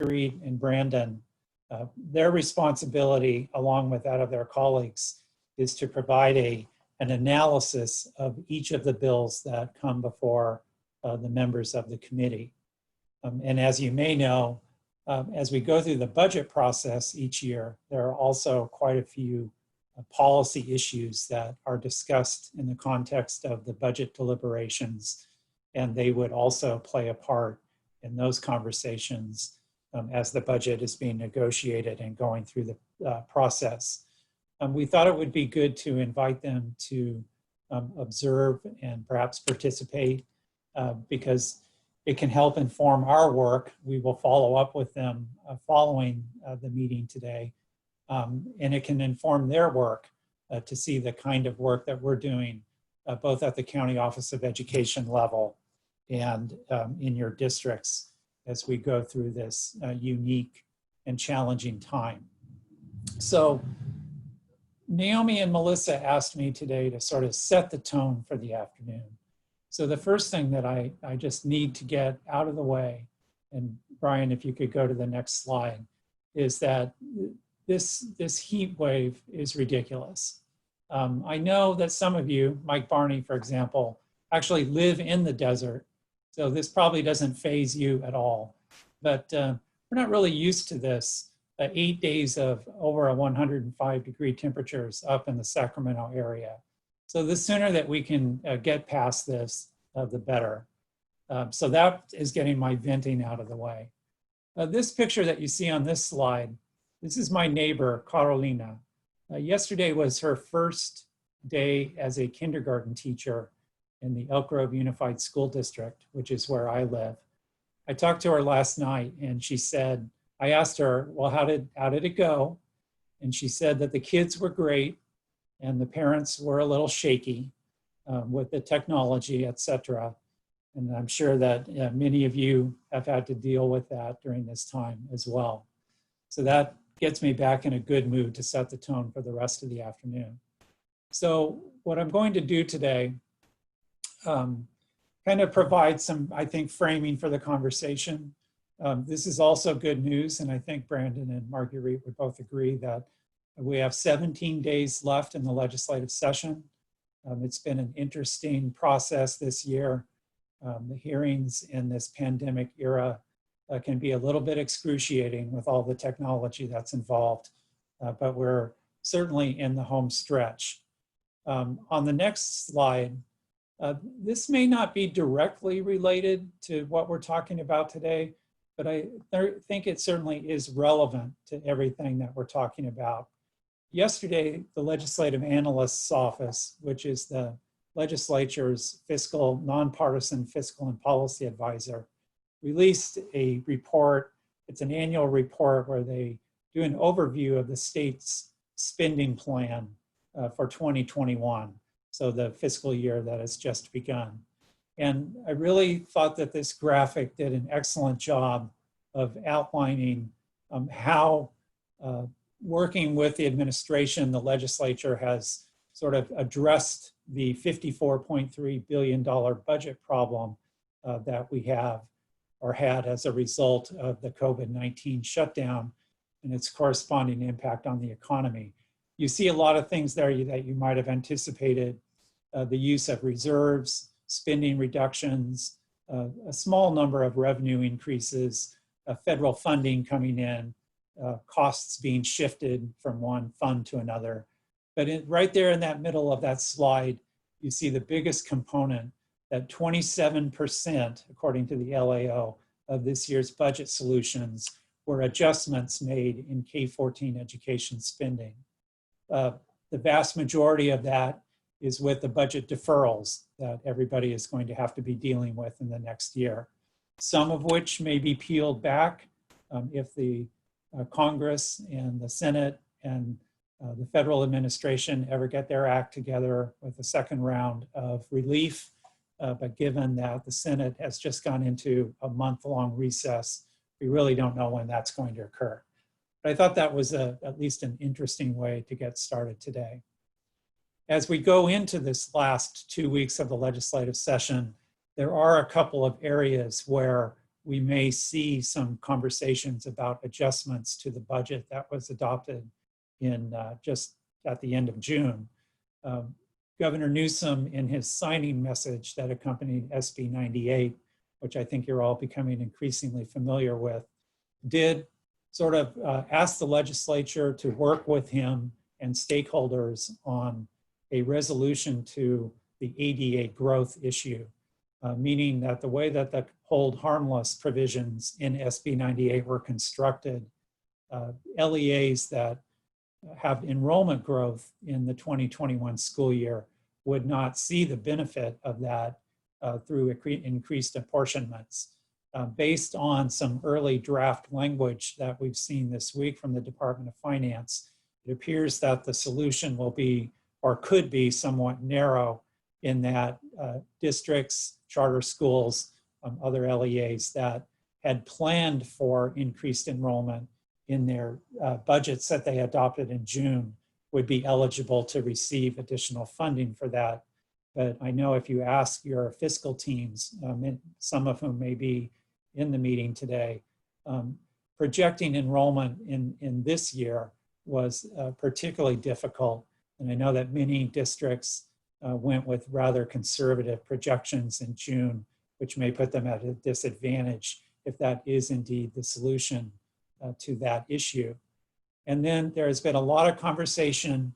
Marguerite and Brandon, their responsibility, along with that of their colleagues, is to provide an analysis of each of the bills that come before the members of the committee. And as you may know, as we go through the budget process each year, there are also quite a few policy issues that are discussed in the context of the budget deliberations, and they would also play a part in those conversations as the budget is being negotiated and going through the process. We thought it would be good to invite them to observe and perhaps participate because it can help inform our work. We will follow up with them following the meeting today, and it can inform their work to see the kind of work that we're doing both at the County Office of Education level and in your districts as we go through this unique and challenging time. So Naomi and Melissa asked me today to sort of set the tone for the afternoon. So the first thing that I just need to get out of the way, and Brian, if you could go to the next slide, is that this heat wave is ridiculous. I know that some of you, Mike Barney, for example, actually live in the desert. So this probably doesn't faze you at all, but we're not really used to this. 8 days of over 105-degree temperatures up in the Sacramento area. So the sooner that we can get past this, the better. So that is getting my venting out of the way. This picture that you see on this slide, this is my neighbor, Carolina. Yesterday was her first day as a kindergarten teacher in the Elk Grove Unified School District, which is where I live. I talked to her last night and she said, I asked her, well, how did it go? And she said that the kids were great and the parents were a little shaky with the technology, et cetera. And I'm sure that many of you have had to deal with that during this time as well. So that gets me back in a good mood to set the tone for the rest of the afternoon. So what I'm going to do today, kind of provide some, I think, framing for the conversation. This is also good news, and I think Brandon and Marguerite would both agree that we have 17 days left in the legislative session. It's been an interesting process this year. The hearings in this pandemic era can be a little bit excruciating with all the technology that's involved, but we're certainly in the home stretch. On the next slide, this may not be directly related to what we're talking about today, but I think it certainly is relevant to everything that we're talking about. Yesterday, the Legislative Analyst's Office, which is the legislature's nonpartisan fiscal and policy advisor, released a report. It's an annual report where they do an overview of the state's spending plan for 2021, so the fiscal year that has just begun. And I really thought that this graphic did an excellent job of outlining how working with the administration, the legislature has sort of addressed the $54.3 billion budget problem that we have or had as a result of the COVID-19 shutdown and its corresponding impact on the economy. You see a lot of things there that you might have anticipated, the use of reserves, spending reductions, a small number of revenue increases, federal funding coming in, costs being shifted from one fund to another. But right there in that middle of that slide, you see the biggest component, that 27%, according to the LAO, of this year's budget solutions were adjustments made in K-14 education spending. The vast majority of that is with the budget deferrals that everybody is going to have to be dealing with in the next year. Some of which may be peeled back if the Congress and the Senate and the federal administration ever get their act together with a second round of relief. But given that the Senate has just gone into a month-long recess, we really don't know when that's going to occur. But I thought that was at least an interesting way to get started today. As we go into this last 2 weeks of the legislative session, there are a couple of areas where we may see some conversations about adjustments to the budget that was adopted in just at the end of June. Governor Newsom, in his signing message that accompanied SB 98, which I think you're all becoming increasingly familiar with, did sort of ask the legislature to work with him and stakeholders on a resolution to the ADA growth issue, meaning that the way that the hold harmless provisions in SB 98 were constructed, LEAs that have enrollment growth in the 2021 school year would not see the benefit of that through increased apportionments. Based on some early draft language that we've seen this week from the Department of Finance, it appears that the solution will be, or could be, somewhat narrow in that districts, charter schools, other LEAs that had planned for increased enrollment in their budgets that they adopted in June would be eligible to receive additional funding for that. But I know if you ask your fiscal teams, some of whom may be in the meeting today, projecting enrollment in this year was particularly difficult. And I know that many districts went with rather conservative projections in June, which may put them at a disadvantage if that is indeed the solution to that issue. And then there has been a lot of conversation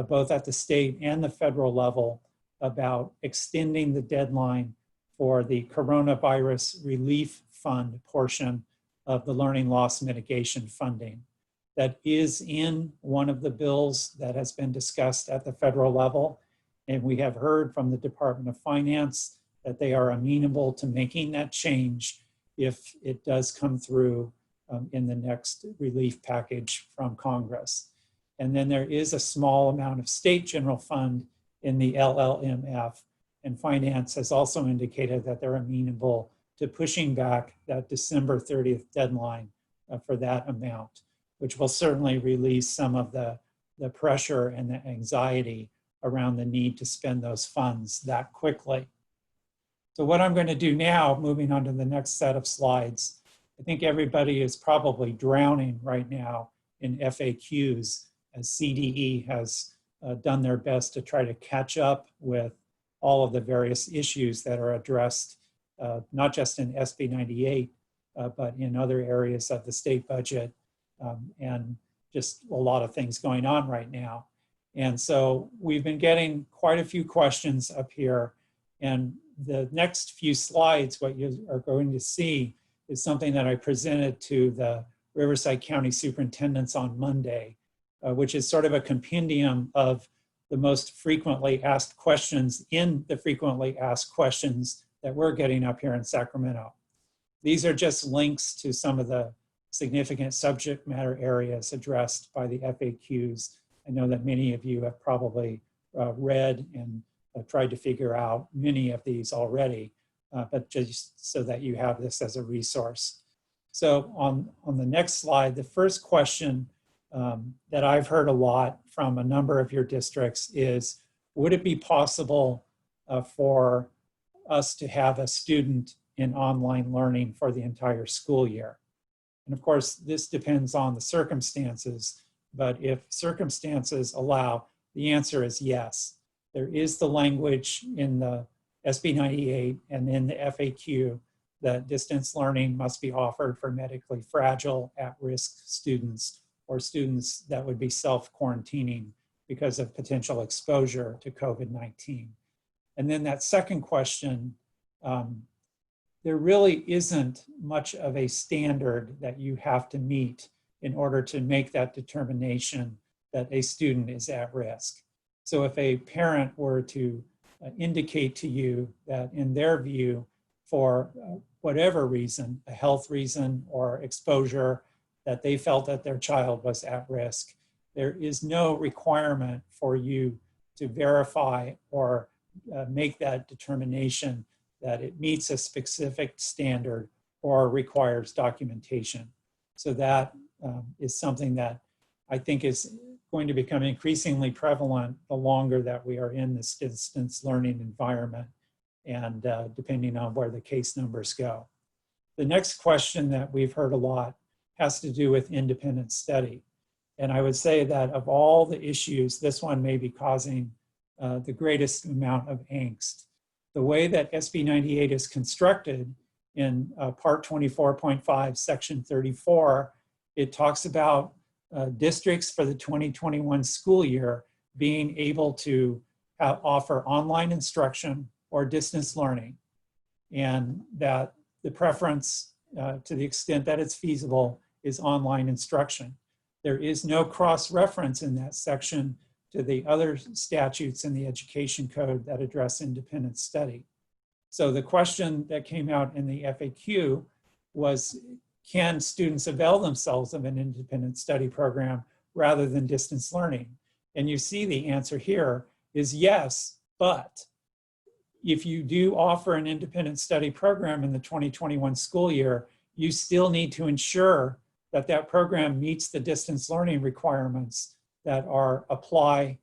both at the state and the federal level about extending the deadline for the coronavirus relief fund portion of the learning loss mitigation funding. That is in one of the bills that has been discussed at the federal level. And we have heard from the Department of Finance that they are amenable to making that change if it does come through in the next relief package from Congress. And then there is a small amount of state general fund in the LLMF, and Finance has also indicated that they're amenable to pushing back that December 30th deadline for that amount, which will certainly release some of the pressure and the anxiety around the need to spend those funds that quickly. So what I'm going to do now, moving on to the next set of slides, I think everybody is probably drowning right now in FAQs as CDE has done their best to try to catch up with all of the various issues that are addressed, not just in SB 98, but in other areas of the state budget, and just a lot of things going on right now. And so we've been getting quite a few questions up here, and the next few slides, what you are going to see is something that I presented to the Riverside County superintendents on Monday, which is sort of a compendium of the most frequently asked questions in the frequently asked questions that we're getting up here in Sacramento. These are just links to some of the significant subject matter areas addressed by the FAQs. I know that many of you have probably read and tried to figure out many of these already, but just so that you have this as a resource. So on the next slide, the first question that I've heard a lot from a number of your districts is, would it be possible for us to have a student in online learning for the entire school year? And of course, this depends on the circumstances, but if circumstances allow, the answer is yes. There is the language in the SB 98 and in the FAQ that distance learning must be offered for medically fragile, at-risk students or students that would be self-quarantining because of potential exposure to COVID-19. And then that second question, there really isn't much of a standard that you have to meet in order to make that determination that a student is at risk. So if a parent were to indicate to you that in their view, for whatever reason, a health reason or exposure, that they felt that their child was at risk, there is no requirement for you to verify or make that determination that it meets a specific standard or requires documentation. So that is something that I think is going to become increasingly prevalent the longer that we are in this distance learning environment and depending on where the case numbers go. The next question that we've heard a lot has to do with independent study. And I would say that of all the issues, this one may be causing the greatest amount of angst. The way that SB 98 is constructed in Part 24.5, Section 34, it talks about districts for the 2021 school year being able to offer online instruction or distance learning, and that the preference, to the extent that it's feasible, is online instruction. There is no cross-reference in that section to the other statutes in the Education Code that address independent study. So the question that came out in the FAQ was, can students avail themselves of an independent study program rather than distance learning? And you see the answer here is yes, but if you do offer an independent study program in the 2021 school year, you still need to ensure that that program meets the distance learning requirements that apply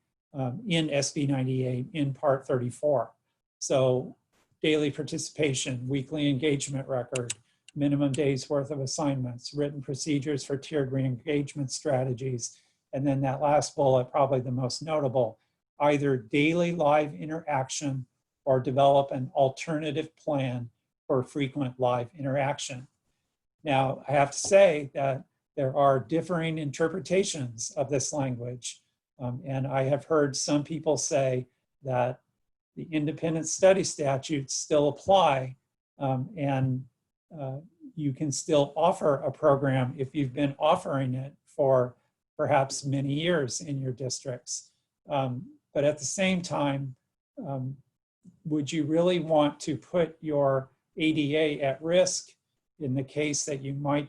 in SB 98 in Part 34. So daily participation, weekly engagement record, minimum days worth of assignments, written procedures for tiered re-engagement strategies, and then that last bullet, probably the most notable, either daily live interaction or develop an alternative plan for frequent live interaction. Now, I have to say that there are differing interpretations of this language, and I have heard some people say that the independent study statutes still apply, and you can still offer a program if you've been offering it for perhaps many years in your districts. But at the same time, would you really want to put your ADA at risk in the case that you might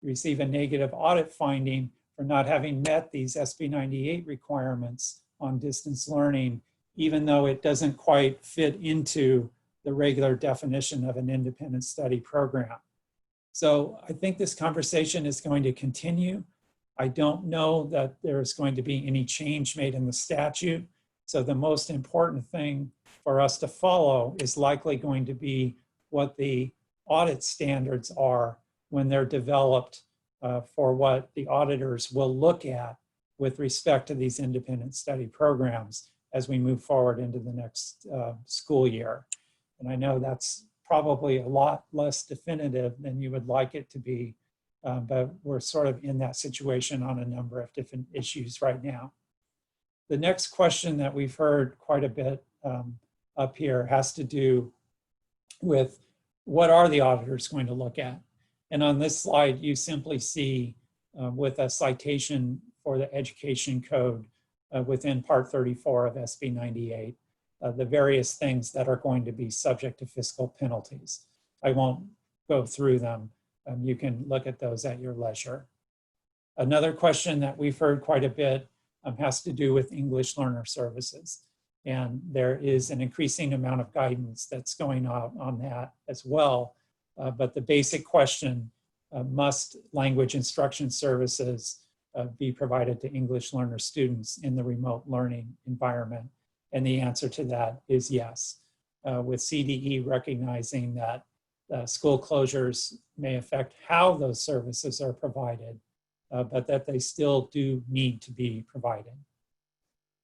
receive a negative audit finding for not having met these SB 98 requirements on distance learning, even though it doesn't quite fit into the regular definition of an independent study program? So I think this conversation is going to continue. I don't know that there's going to be any change made in the statute. So the most important thing for us to follow is likely going to be what the audit standards are when they're developed for what the auditors will look at with respect to these independent study programs as we move forward into the next school year. And I know that's probably a lot less definitive than you would like it to be, but we're sort of in that situation on a number of different issues right now. The next question that we've heard quite a bit up here has to do with what are the auditors going to look at? And on this slide, you simply see with a citation for the Education Code within Part 34 of SB 98, the various things that are going to be subject to fiscal penalties. I won't go through them. You can look at those at your leisure. Another question that we've heard quite a bit has to do with English learner services. And there is an increasing amount of guidance that's going out on that as well. But the basic question, must language instruction services be provided to English learner students in the remote learning environment? And the answer to that is yes. With CDE recognizing that school closures may affect how those services are provided, but that they still do need to be provided.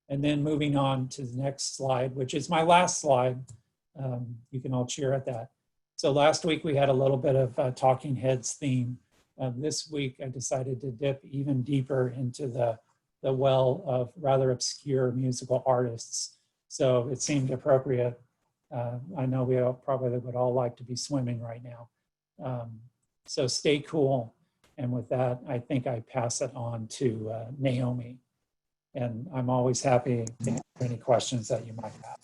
And then moving on to the next slide, which is my last slide. You can all cheer at that. So last week we had a little bit of a talking heads theme. This week I decided to dip even deeper into the well of rather obscure musical artists. So it seemed appropriate. I know we probably would all like to be swimming right now. So stay cool. And with that, I think I pass it on to Naomi. And I'm always happy to answer any questions that you might have.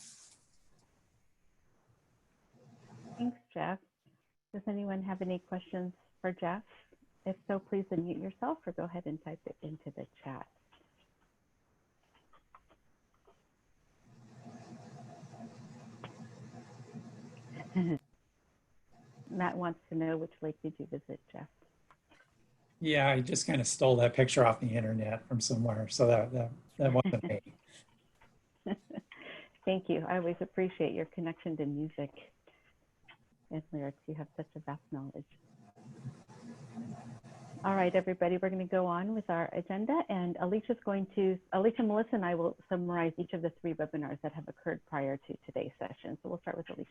Thanks, Jeff. Does anyone have any questions for Jeff? If so, please unmute yourself or go ahead and type it into the chat. Matt wants to know, which lake did you visit, Jeff? Yeah, I just kind of stole that picture off the internet from somewhere, so that wasn't me. Thank you. I always appreciate your connection to music. and lyrics. You have such a vast knowledge. All right, everybody, we're going to go on with our agenda, and Alicia, Melissa, and I will summarize each of the 3 webinars that have occurred prior to today's session. So we'll start with Alicia.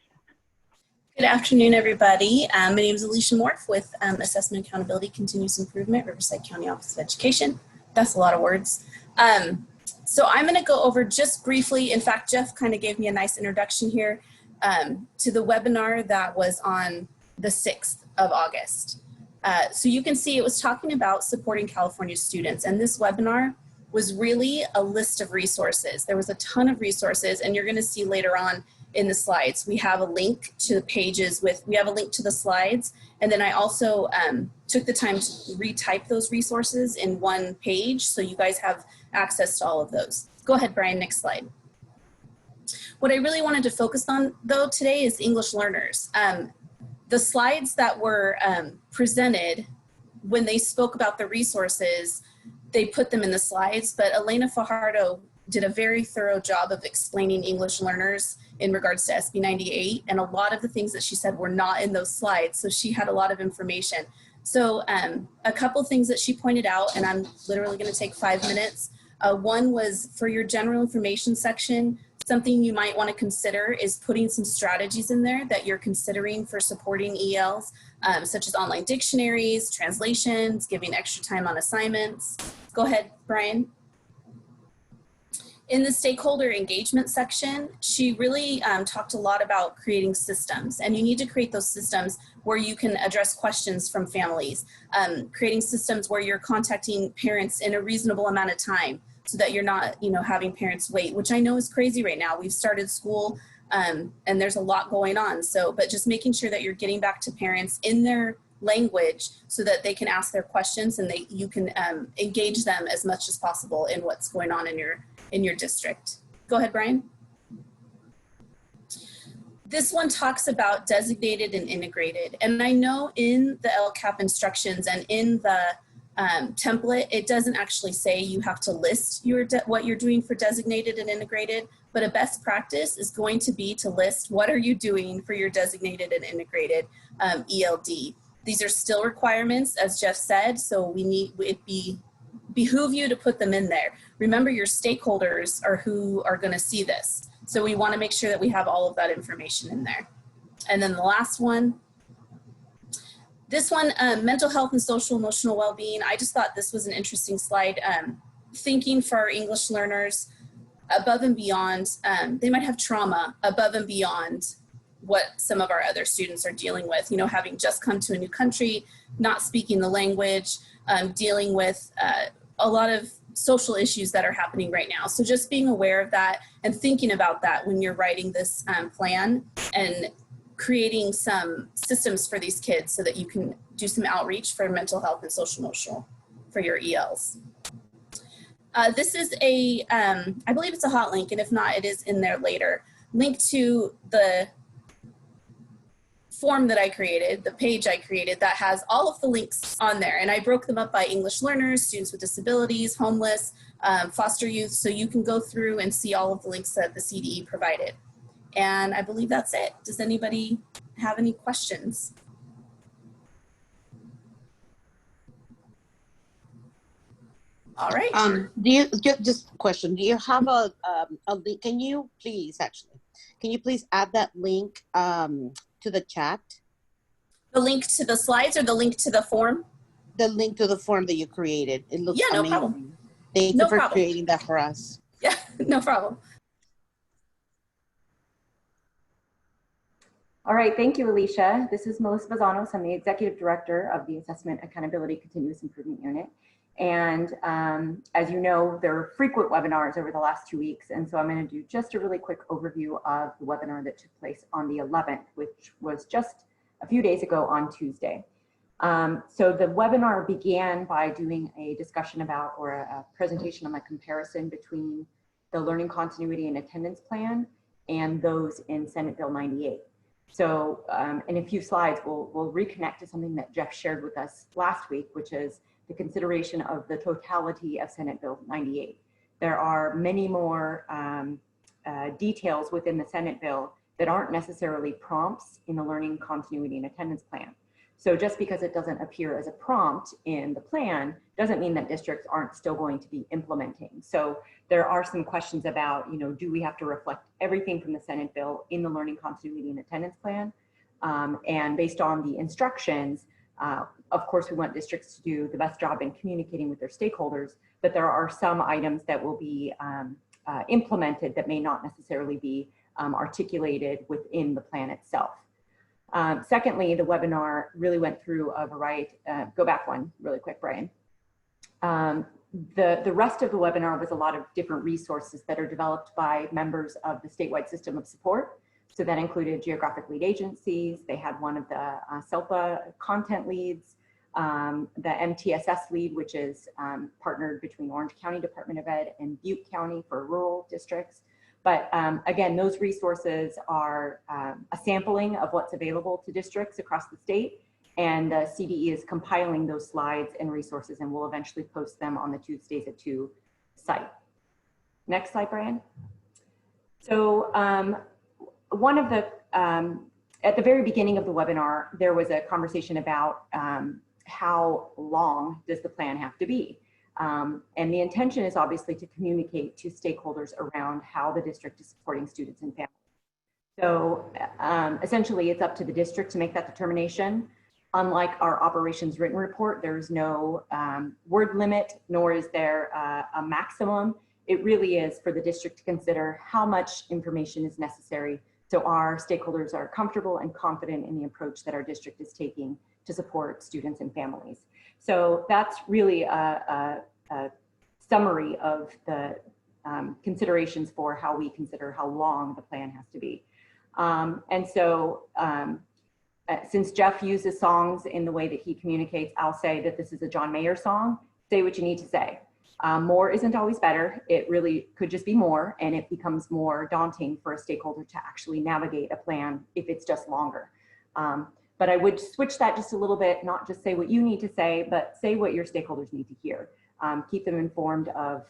Good afternoon, everybody. My name is Alicia Morf with Assessment Accountability Continuous Improvement, Riverside County Office of Education. That's a lot of words. So I'm going to go over just briefly. In fact, Jeff kind of gave me a nice introduction here to the webinar that was on the 6th of August. So you can see it was talking about supporting California students, and this webinar was really a list of resources. There was a ton of resources, and you're going to see later on in the slides, we have a link to the pages we have a link to the slides, and then I also took the time to retype those resources in one page so you guys have access to all of those. Go ahead, Brian, next slide. What I really wanted to focus on though today is English learners. The slides that were presented when they spoke about the resources, they put them in the slides, but Elena Fajardo did a very thorough job of explaining English learners in regards to SB 98, and a lot of the things that she said were not in those slides, so she had a lot of information. So a couple things that she pointed out, and I'm literally going to take 5 minutes. One was for your general information section, something you might want to consider is putting some strategies in there that you're considering for supporting ELs, such as online dictionaries, translations, giving extra time on assignments. Go ahead, Brian. In the stakeholder engagement section, she really talked a lot about creating systems, and you need to create those systems where you can address questions from families, creating systems where you're contacting parents in a reasonable amount of time so that you're not, having parents wait, which I know is crazy right now. We've started school and there's a lot going on. So, but just making sure that you're getting back to parents in their language so that they can ask their questions and you can engage them as much as possible in what's going on in your district. Go ahead, Brian. This one talks about designated and integrated. And I know in the LCAP instructions and in the template, it doesn't actually say you have to list what you're doing for designated and integrated, but a best practice is going to be to list what are you doing for your designated and integrated ELD. These are still requirements, as Jeff said, so behoove you to put them in there. Remember, your stakeholders are who are going to see this. So we want to make sure that we have all of that information in there. And then the last one, this one, mental health and social emotional well-being. I just thought this was an interesting slide. Thinking for our English learners above and beyond, they might have trauma above and beyond what some of our other students are dealing with, having just come to a new country, not speaking the language, dealing with a lot of social issues that are happening right now. So just being aware of that and thinking about that when you're writing this plan and creating some systems for these kids so that you can do some outreach for mental health and social emotional for your ELs. This is I believe it's a hot link, and if not, it is in there later. Link to the form that I created, the page I created that has all of the links on there. And I broke them up by English learners, students with disabilities, homeless, foster youth. So you can go through and see all of the links that the CDE provided. And I believe that's it. Does anybody have any questions? All right. Do you just a question? Do you have a link? Can you please add that link to the chat? The link to the slides or the link to the form? The link to the form that you created. It looks no amazing. Problem. Thank you for creating that for us. Yeah, no problem. All right, thank you, Alicia. This is Melissa Bazanos. I'm the Executive Director of the Assessment Accountability Continuous Improvement Unit. And as you know, there are frequent webinars over the last 2 weeks. And so I'm going to do just a really quick overview of the webinar that took place on the 11th, which was just a few days ago on Tuesday. So the webinar began by doing a discussion about, or a presentation on the comparison between the Learning Continuity and Attendance Plan and those in Senate Bill 98. So in a few slides, we'll reconnect to something that Jeff shared with us last week, which is the consideration of the totality of Senate Bill 98. There are many more details within the Senate bill that aren't necessarily prompts in the learning continuity and attendance plan. So just because it doesn't appear as a prompt in the plan doesn't mean that districts aren't still going to be implementing. So there are some questions about, do we have to reflect everything from the Senate bill in the learning continuity and attendance plan? And based on the instructions, of course, we want districts to do the best job in communicating with their stakeholders, but there are some items that will be implemented that may not necessarily be articulated within the plan itself. Secondly, the webinar really went through a variety, go back one really quick, Brian. The rest of the webinar was a lot of different resources that are developed by members of the statewide system of support. So that included geographic lead agencies. They had one of the SELPA content leads, the MTSS lead, which is partnered between Orange County Department of Ed and Butte County for rural districts. But again, those resources are a sampling of what's available to districts across the state. And the CDE is compiling those slides and resources, and we'll eventually post them on the Tuesdays at 2 site. Next slide, Brian. So one of the, at the very beginning of the webinar, there was a conversation about how long does the plan have to be? And the intention is obviously to communicate to stakeholders around how the district is supporting students and families. So essentially it's up to the district to make that determination. Unlike our operations written report, there's no word limit, nor is there a maximum. It really is for the district to consider how much information is necessary so our stakeholders are comfortable and confident in the approach that our district is taking to support students and families. So that's really a summary of the considerations for how we consider how long the plan has to be. And so since Jeff uses songs in the way that he communicates, I'll say that this is a John Mayer song. Say what you need to say. More isn't always better. It really could just be more, and it becomes more daunting for a stakeholder to actually navigate a plan if it's just longer. But I would switch that just a little bit, not just say what you need to say, but say what your stakeholders need to hear. Keep them informed of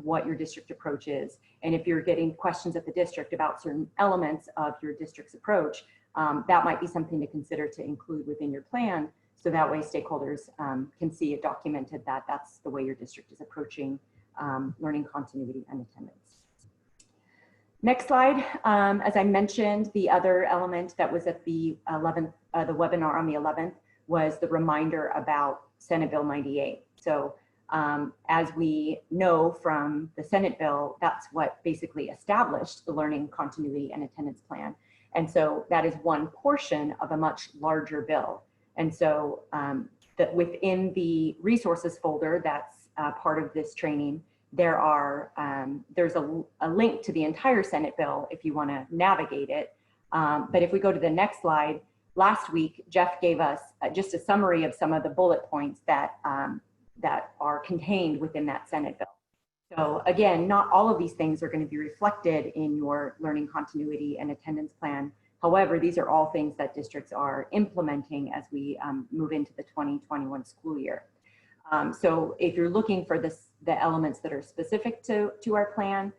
what your district approach is. And if you're getting questions at the district about certain elements of your district's approach, that might be something to consider to include within your plan. So that way stakeholders can see it documented that that's the way your district is approaching learning continuity and attendance. Next slide. As I mentioned, the other element that was at the 11th, the webinar on the 11th was the reminder about Senate Bill 98. So as we know from the Senate bill, that's what basically established the learning continuity and attendance plan. And so that is one portion of a much larger bill. And so that within the resources folder that's part of this training, there are there's a link to the entire Senate bill if you want to navigate it. But if we go to the next slide, last week Jeff gave us just a summary of some of the bullet points that that are contained within that Senate bill. So again, not all of these things are going to be reflected in your learning continuity and attendance plan. However, these are all things that districts are implementing as we move into the 2021 school year. So if you're looking for the elements that are specific to our plan,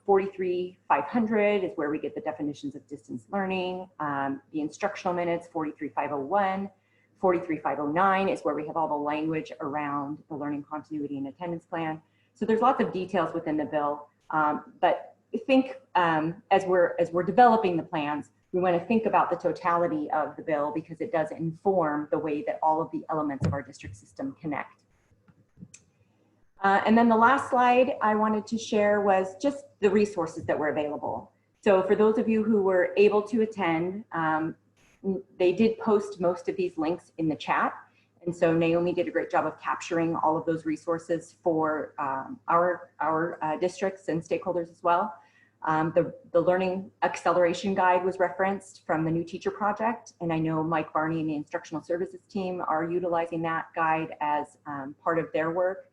43,500 is where we get the definitions of distance learning, the instructional minutes, 43,501, 43,509 is where we have all the language around the learning continuity and attendance plan. So there's lots of details within the bill, but I think as we're developing the plans, we want to think about the totality of the bill because it does inform the way that all of the elements of our district system connect. And then the last slide I wanted to share was just the resources that were available. So for those of you who were able to attend, they did post most of these links in the chat. And so Naomi did a great job of capturing all of those resources for our districts and stakeholders as well. The Learning Acceleration Guide was referenced from the New Teacher Project, and I know Mike Barney and the Instructional Services team are utilizing that guide as part of their work.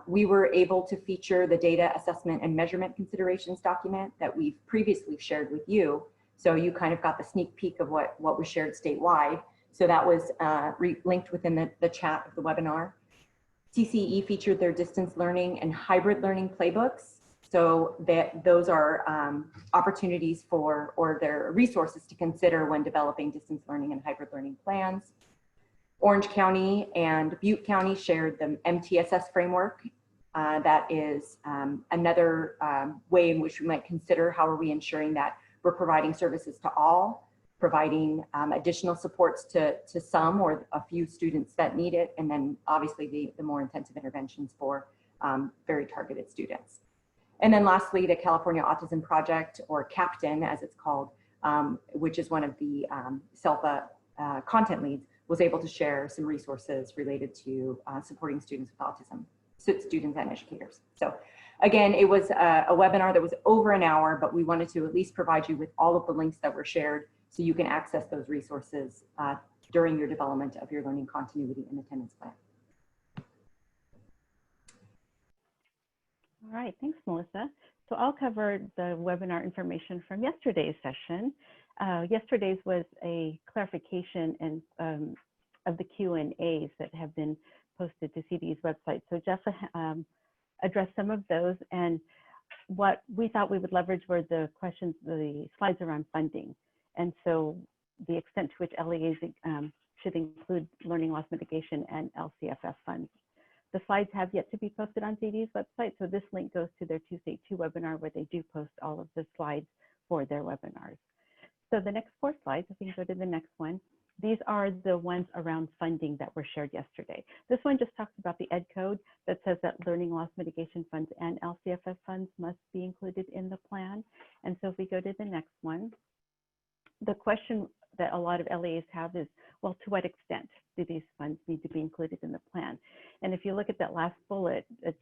We were able to feature the Data Assessment and Measurement Considerations document that we've previously shared with you, so you kind of got the sneak peek of what was shared statewide. So that was linked within the chat of the webinar. CCE featured their distance learning and hybrid learning playbooks. So that those are opportunities for, or they're resources to consider when developing distance learning and hybrid learning plans. Orange County and Butte County shared the MTSS framework. That is another way in which we might consider how are we ensuring that we're providing services to all, providing additional supports to some or a few students that need it, and then obviously the more intensive interventions for very targeted students. And then lastly, the California Autism Project, or CAPTAIN as it's called, which is one of the SELPA content leads, was able to share some resources related to supporting students with autism, students and educators. So again, it was a webinar that was over an hour, but we wanted to at least provide you with all of the links that were shared so you can access those resources during your development of your learning continuity and attendance plan. All right, thanks, Melissa. So I'll cover the webinar information from yesterday's session. Yesterday's was a clarification and of the Q&As that have been posted to CD's website. So Jeff addressed some of those, and what we thought we would leverage were the questions, the slides around funding. And so the extent to which LEAs should include learning loss mitigation and LCFF funds. The slides have yet to be posted on CD's website, so this link goes to their Tuesday 2 webinar where they do post all of the slides for their webinars. So the next 4 slides, if we can go to the next one, these are the ones around funding that were shared yesterday. This one just talks about the ed code that says that learning loss mitigation funds and LCFF funds must be included in the plan. And so if we go to the next one, the question that a lot of LEAs have is, well, to what extent do these funds need to be included in the plan? And if you look at that last bullet, it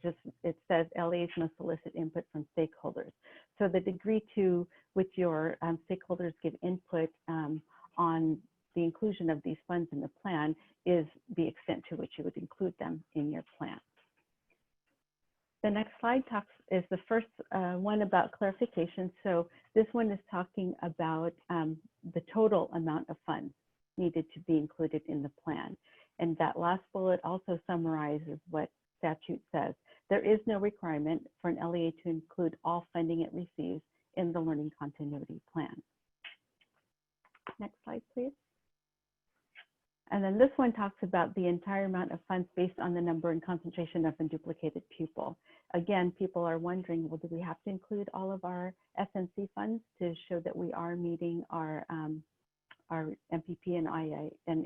says LEAs must solicit input from stakeholders. So the degree to which your stakeholders give input on the inclusion of these funds in the plan is the extent to which you would include them in your plan. The next slide is the first one about clarification. So this one is talking about the total amount of funds needed to be included in the plan. And that last bullet also summarizes what statute says. There is no requirement for an LEA to include all funding it receives in the learning continuity plan. Next slide, please. And then this one talks about the entire amount of funds based on the number and concentration of unduplicated pupil. Again, people are wondering, well, do we have to include all of our SNC funds to show that we are meeting our MPP and II and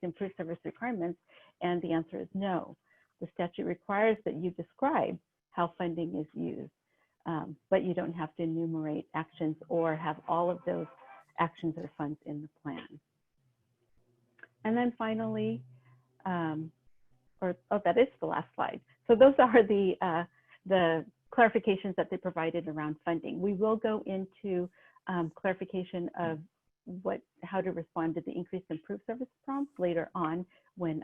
improved service requirements? And the answer is no. The statute requires that you describe how funding is used, but you don't have to enumerate actions or have all of those actions or funds in the plan. And then finally, that is the last slide. So those are the clarifications that they provided around funding. We will go into clarification of how to respond to the increased improved service prompts later on when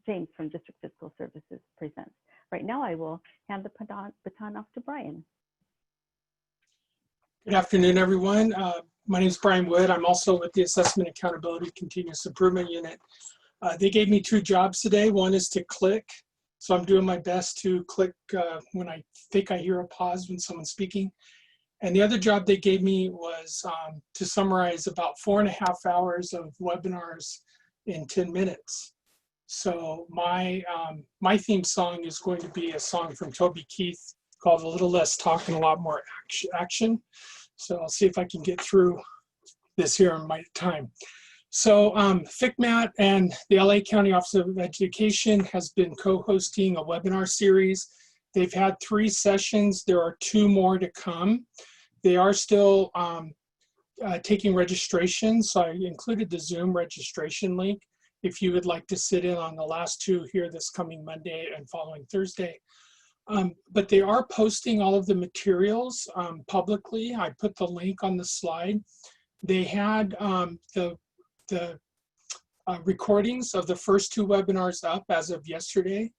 James from District Fiscal Services presents. Right now, I will hand the baton off to Brian. Good afternoon, everyone. My name is Brian Wood. I'm also with the Assessment Accountability Continuous Improvement Unit. They gave me 2 jobs today. One is to click. So I'm doing my best to click when I think I hear a pause when someone's speaking. And the other job they gave me was to summarize about 4.5 hours of webinars in 10 minutes. So my theme song is going to be a song from Toby Keith called A Little Less Talk and a Lot More Action. So I'll see if I can get through this here in my time. So FCMAT and the LA County Office of Education has been co-hosting a webinar series. They've had 3 sessions. There are 2 more to come. They are still taking registration. So I included the Zoom registration link if you would like to sit in on the last 2 here this coming Monday and following Thursday. But they are posting all of the materials publicly. I put the link on the slide. They had the recordings of the first 2 webinars up as of yesterday.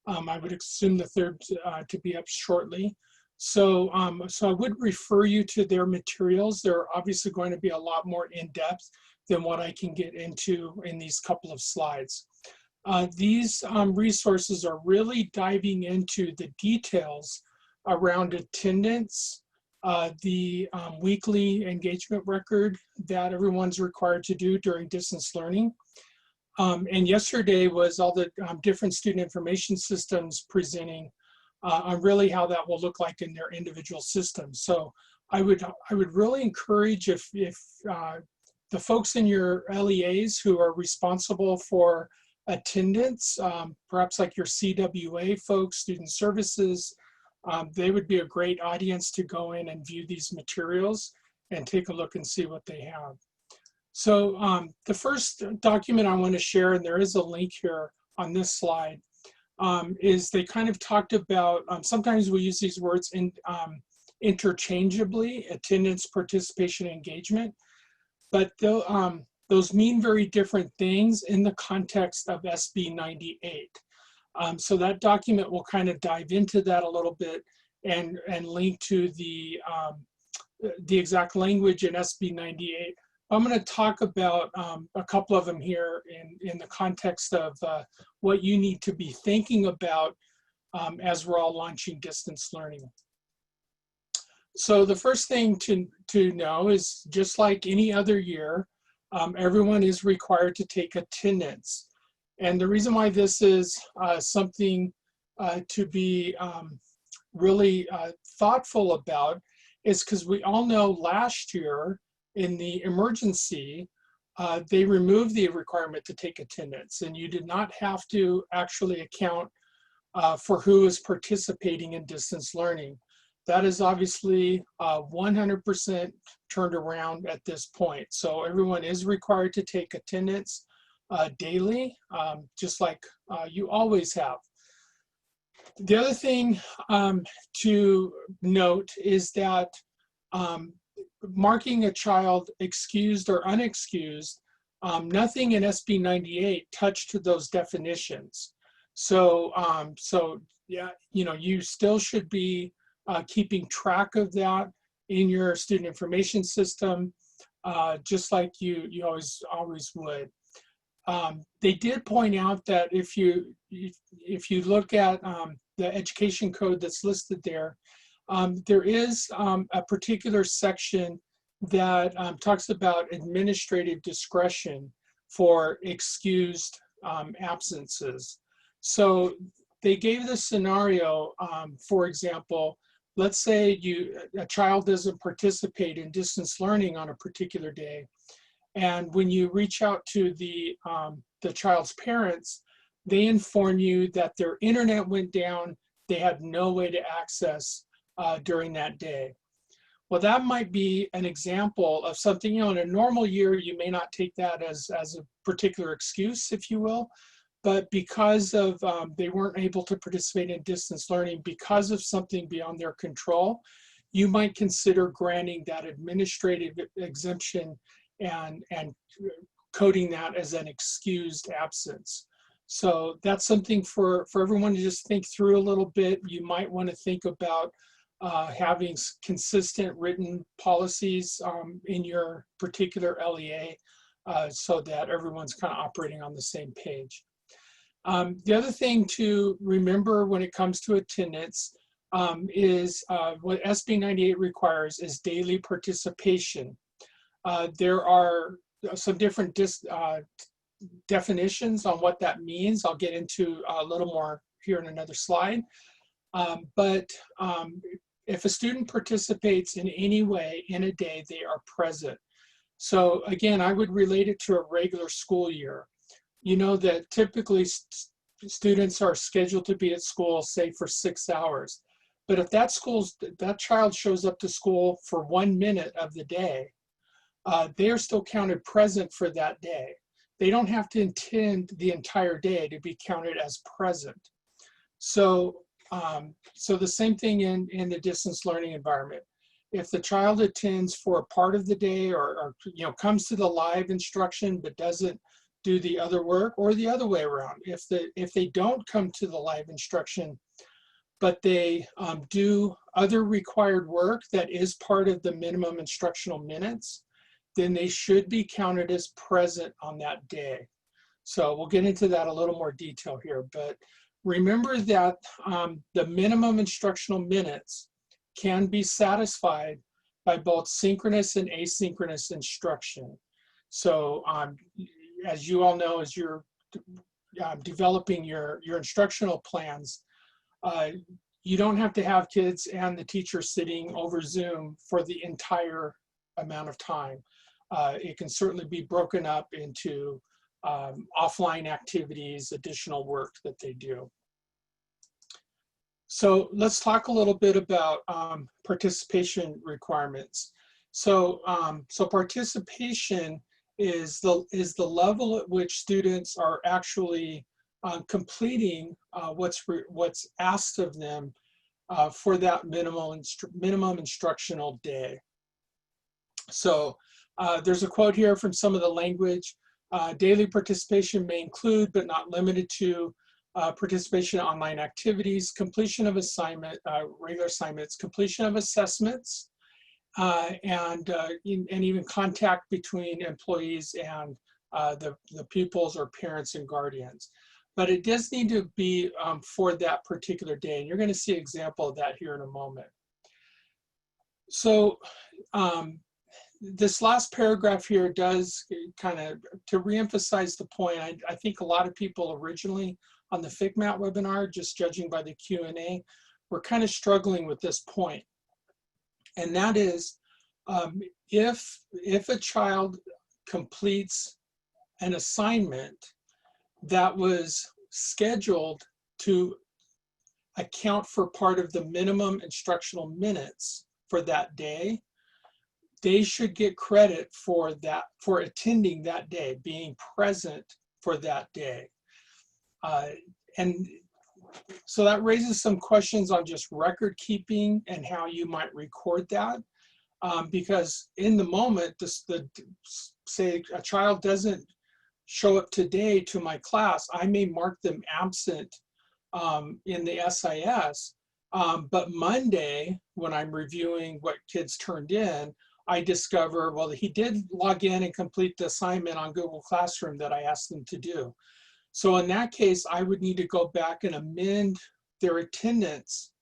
I would assume the third to be up shortly. So I would refer you to their materials. They're obviously going to be a lot more in-depth than what I can get into in these couple of slides. These resources are really diving into the details around attendance, the weekly engagement record that everyone's required to do during distance learning. And yesterday was all the different student information systems presenting on really how that will look like in their individual systems. So I would really encourage if the folks in your LEAs who are responsible for attendance, perhaps like your CWA folks, student services, they would be a great audience to go in and view these materials and take a look and see what they have. So the first document I want to share, and there is a link here on this slide, is they kind of talked about, sometimes we use these words interchangeably, attendance, participation, engagement, but those mean very different things in the context of SB 98. So that document will kind of dive into that a little bit and link to the exact language in SB 98. I'm going to talk about a couple of them here in the context of what you need to be thinking about as we're all launching distance learning. So the first thing to know is, just like any other year, everyone is required to take attendance. And the reason why this is something to be really thoughtful about is because we all know last year in the emergency, they removed the requirement to take attendance, and you did not have to actually account for who is participating in distance learning. That is obviously 100% turned around at this point. So everyone is required to take attendance daily, just like you always have. The other thing to note is that marking a child excused or unexcused, nothing in SB 98 touched those definitions. So, yeah, you still should be keeping track of that in your student information system, just like you always would. They did point out that if you look at the education code that's listed there, there is a particular section that talks about administrative discretion for excused absences. So they gave this scenario, for example, let's say a child doesn't participate in distance learning on a particular day, and when you reach out to the child's parents, they inform you that their internet went down, they had no way to access during that day. Well, that might be an example of something, in a normal year, you may not take that as a particular excuse, if you will, but because of they weren't able to participate in distance learning because of something beyond their control, you might consider granting that administrative exemption and coding that as an excused absence. So that's something for everyone to just think through a little bit. You might want to think about having consistent written policies in your particular LEA so that everyone's kind of operating on the same page. The other thing to remember when it comes to attendance is what SB 98 requires is daily participation. There are some different definitions on what that means. I'll get into a little more here in another slide. But if a student participates in any way in a day, they are present. So again, I would relate it to a regular school year. You know that typically students are scheduled to be at school, say, for 6 hours. But if that child shows up to school for 1 minute of the day, they are still counted present for that day. They don't have to attend the entire day to be counted as present. So, so the same thing in the distance learning environment. If the child attends for a part of the day or comes to the live instruction but doesn't do the other work, or the other way around, if they don't come to the live instruction but they do other required work that is part of the minimum instructional minutes, then they should be counted as present on that day. So we'll get into that a little more detail here, but remember that the minimum instructional minutes can be satisfied by both synchronous and asynchronous instruction. So as you all know, as you're developing your instructional plans, you don't have to have kids and the teacher sitting over Zoom for the entire amount of time. It can certainly be broken up into offline activities, additional work that they do. So let's talk a little bit about participation requirements. So, participation is the level at which students are actually completing what's asked of them for that minimum instructional day. So there's a quote here from some of the language. Daily participation may include, but not limited to, participation in online activities, completion of regular assignments, completion of assessments, and even contact between employees and the pupils or parents and guardians. But it does need to be for that particular day. And you're going to see an example of that here in a moment. So this last paragraph here does kind of, to reemphasize the point, I think a lot of people originally on the FICMAT webinar, just judging by the Q&A, were kind of struggling with this point. And that is, if a child completes an assignment that was scheduled to account for part of the minimum instructional minutes for that day, they should get credit for that, for attending that day, being present for that day. And so that raises some questions on just record keeping and how you might record that. Because in the moment, say a child doesn't show up today to my class, I may mark them absent in the SIS, but Monday, when I'm reviewing what kids turned in, I discover, well, he did log in and complete the assignment on Google Classroom that I asked them to do. So in that case, I would need to go back and amend their attendance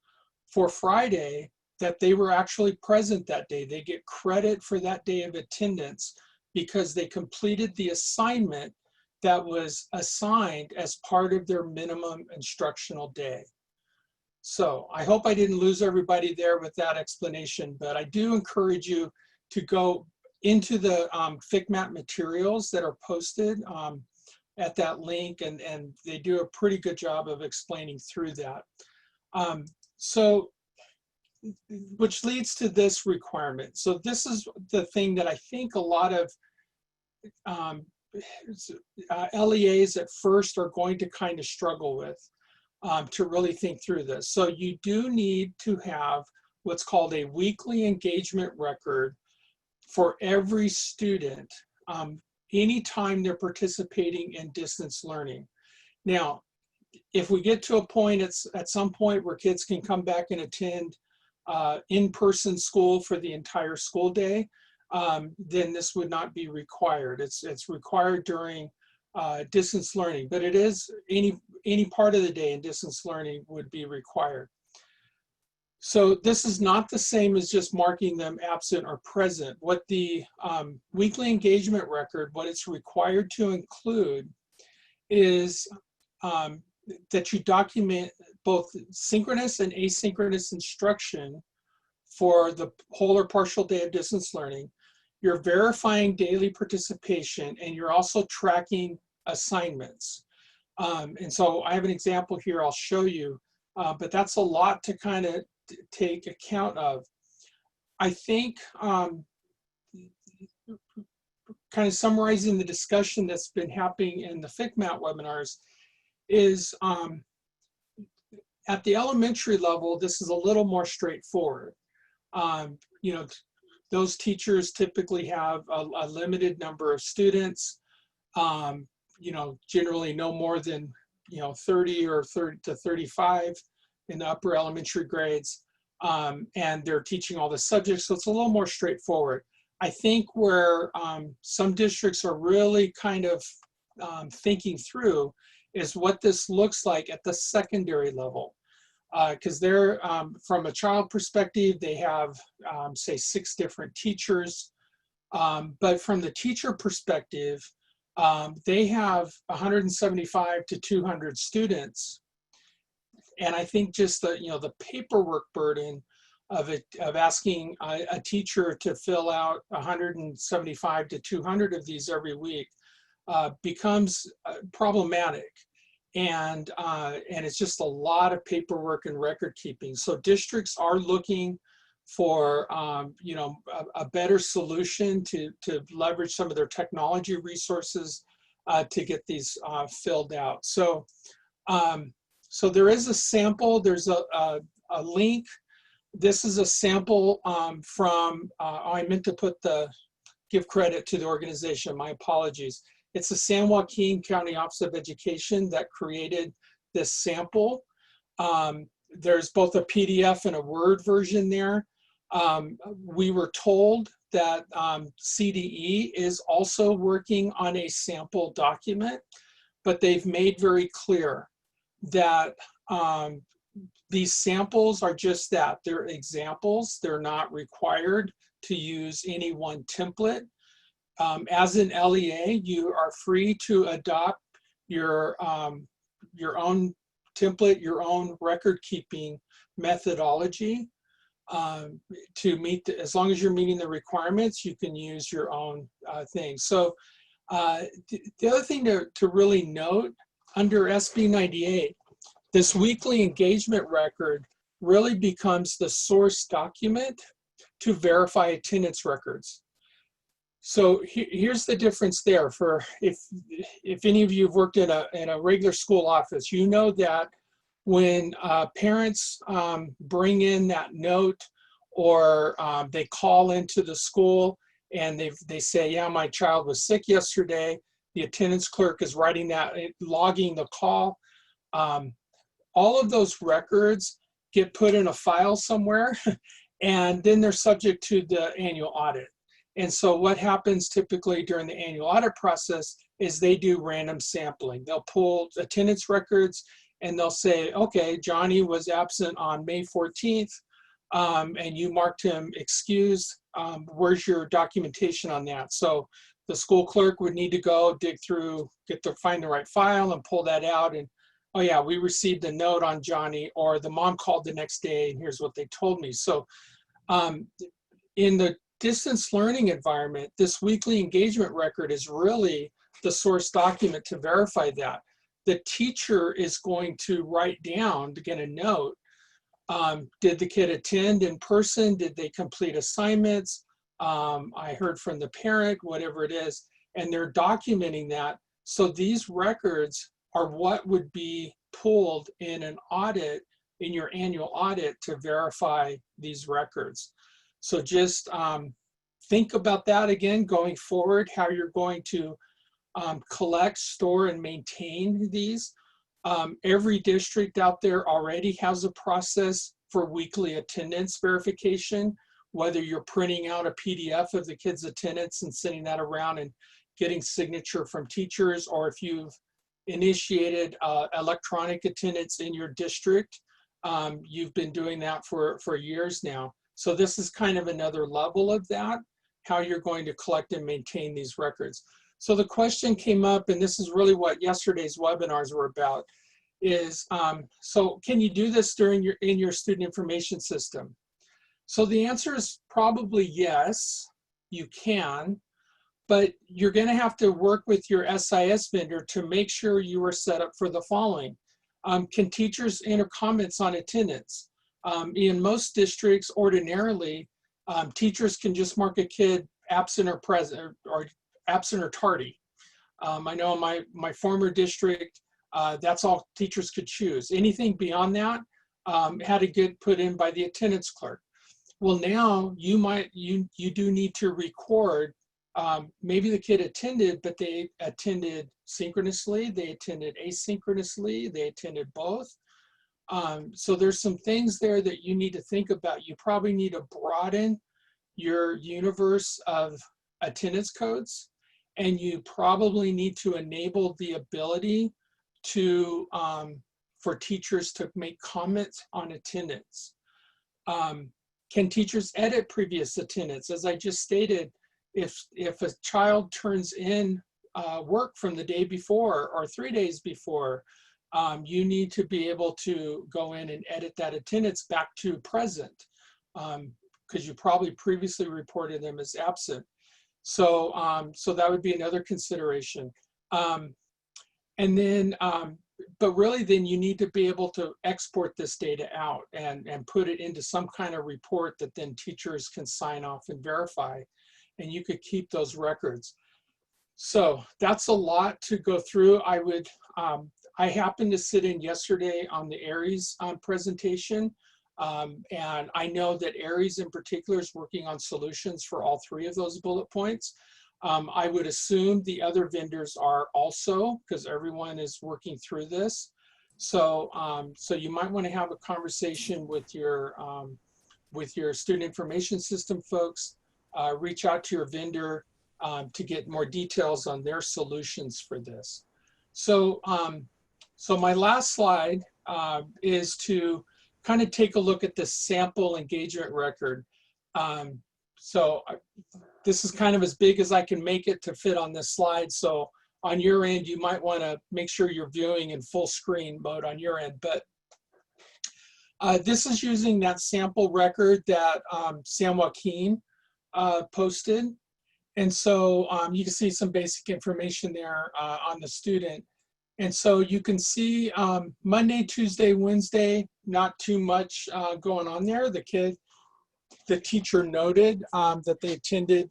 for Friday, that they were actually present that day. They get credit for that day of attendance because they completed the assignment that was assigned as part of their minimum instructional day. So I hope I didn't lose everybody there with that explanation, but I do encourage you to go into the FICMAT materials that are posted at that link, and they do a pretty good job of explaining through that. Which leads to this requirement. So this is the thing that I think a lot of LEAs at first are going to kind of struggle with to really think through this. So you do need to have what's called a weekly engagement record for every student anytime they're participating in distance learning. Now, if we get to a point at some point where kids can come back and attend in-person school for the entire school day, then this would not be required. It's required during distance learning, but it is any part of the day in distance learning would be required. So this is not the same as just marking them absent or present. What the weekly engagement record, what it's required to include is that you document both synchronous and asynchronous instruction for the whole or partial day of distance learning. You're verifying daily participation, and you're also tracking assignments. And so I have an example here I'll show you, but that's a lot to kind of take account of. I think kind of summarizing the discussion that's been happening in the FICMAT webinars is at the elementary level, this is a little more straightforward. You know, those teachers typically have a limited number of students, you know, generally no more than, 30 or 30 to 35 in the upper elementary grades, and they're teaching all the subjects, so it's a little more straightforward. I think where some districts are really kind of thinking through is what this looks like at the secondary level. Because they're, from a child perspective, they have, say, 6 different teachers. But from the teacher perspective, they have 175 to 200 students. And I think just the, the paperwork burden of asking a teacher to fill out 175 to 200 of these every week becomes problematic. And it's just a lot of paperwork and record keeping. So districts are looking for a better solution to leverage some of their technology resources to get these filled out. So so there is a sample. There's a link. This is a sample from. I meant to give credit to the organization. My apologies. It's the San Joaquin County Office of Education that created this sample. There's both a PDF and a Word version there. We were told that CDE is also working on a sample document, but they've made very clear that these samples are just that. They're examples. They're not required to use any one template. As an LEA, you are free to adopt your own template, your own record keeping methodology to meet, as long as you're meeting the requirements, you can use your own thing. So the other thing to really note under SB 98, this weekly engagement record really becomes the source document to verify attendance records. So here's the difference there. For if any of you have worked in a regular school office, you know that when parents bring in that note or they call into the school and they say, yeah, my child was sick yesterday, the attendance clerk is writing that, logging the call. All of those records get put in a file somewhere and then they're subject to the annual audit. And so what happens typically during the annual audit process is they do random sampling. They'll pull attendance records and they'll say, okay, Johnny was absent on May 14th and you marked him excused. Where's your documentation on that? So the school clerk would need to go dig through, find the right file and pull that out. And, oh yeah, we received a note on Johnny, or the mom called the next day and here's what they told me. So in the distance learning environment, this weekly engagement record is really the source document to verify that. The teacher is going to write down to get a note. Did the kid attend in person? Did they complete assignments? I heard from the parent, whatever it is, and they're documenting that. So these records are what would be pulled in an audit, in your annual audit, to verify these records. So just think about that again going forward, how you're going to collect, store, and maintain these. Every district out there already has a process for weekly attendance verification, whether you're printing out a PDF of the kids' attendance and sending that around and getting signature from teachers, or if you've initiated electronic attendance in your district, you've been doing that for years now. So this is kind of another level of that, how you're going to collect and maintain these records. So the question came up, and this is really what yesterday's webinars were about, is so can you do this in your student information system? So the answer is probably yes, you can, but you're going to have to work with your SIS vendor to make sure you are set up for the following. Can teachers enter comments on attendance? In most districts, ordinarily, teachers can just mark a kid absent or present, or absent or tardy. I know in my former district, that's all teachers could choose. Anything beyond that had to get put in by the attendance clerk. Well, now you do need to record. Maybe the kid attended, but they attended synchronously, they attended asynchronously, they attended both. So there's some things there that you need to think about. You probably need to broaden your universe of attendance codes, and you probably need to enable the ability for teachers to make comments on attendance. Can teachers edit previous attendance? As I just stated, if a child turns in work from the day before or 3 days before, you need to be able to go in and edit that attendance back to present, because you probably previously reported them as absent. So, so that would be another consideration. And then, but really then you need to be able to export this data out and put it into some kind of report that then teachers can sign off and verify, and you could keep those records. So that's a lot to go through. I happened to sit in yesterday on the Aries presentation, and I know that Aries in particular is working on solutions for all 3 of those bullet points. I would assume the other vendors are also, because everyone is working through this. So, so you might want to have a conversation with your student information system folks, reach out to your vendor to get more details on their solutions for this. So, so my last slide is to kind of take a look at the sample engagement record. So this is kind of as big as I can make it to fit on this slide. So on your end, you might want to make sure you're viewing in full screen mode on your end. But this is using that sample record that San Joaquin posted. And so you can see some basic information there on the student. And so you can see Monday, Tuesday, Wednesday, not too much going on there. The teacher noted that they attended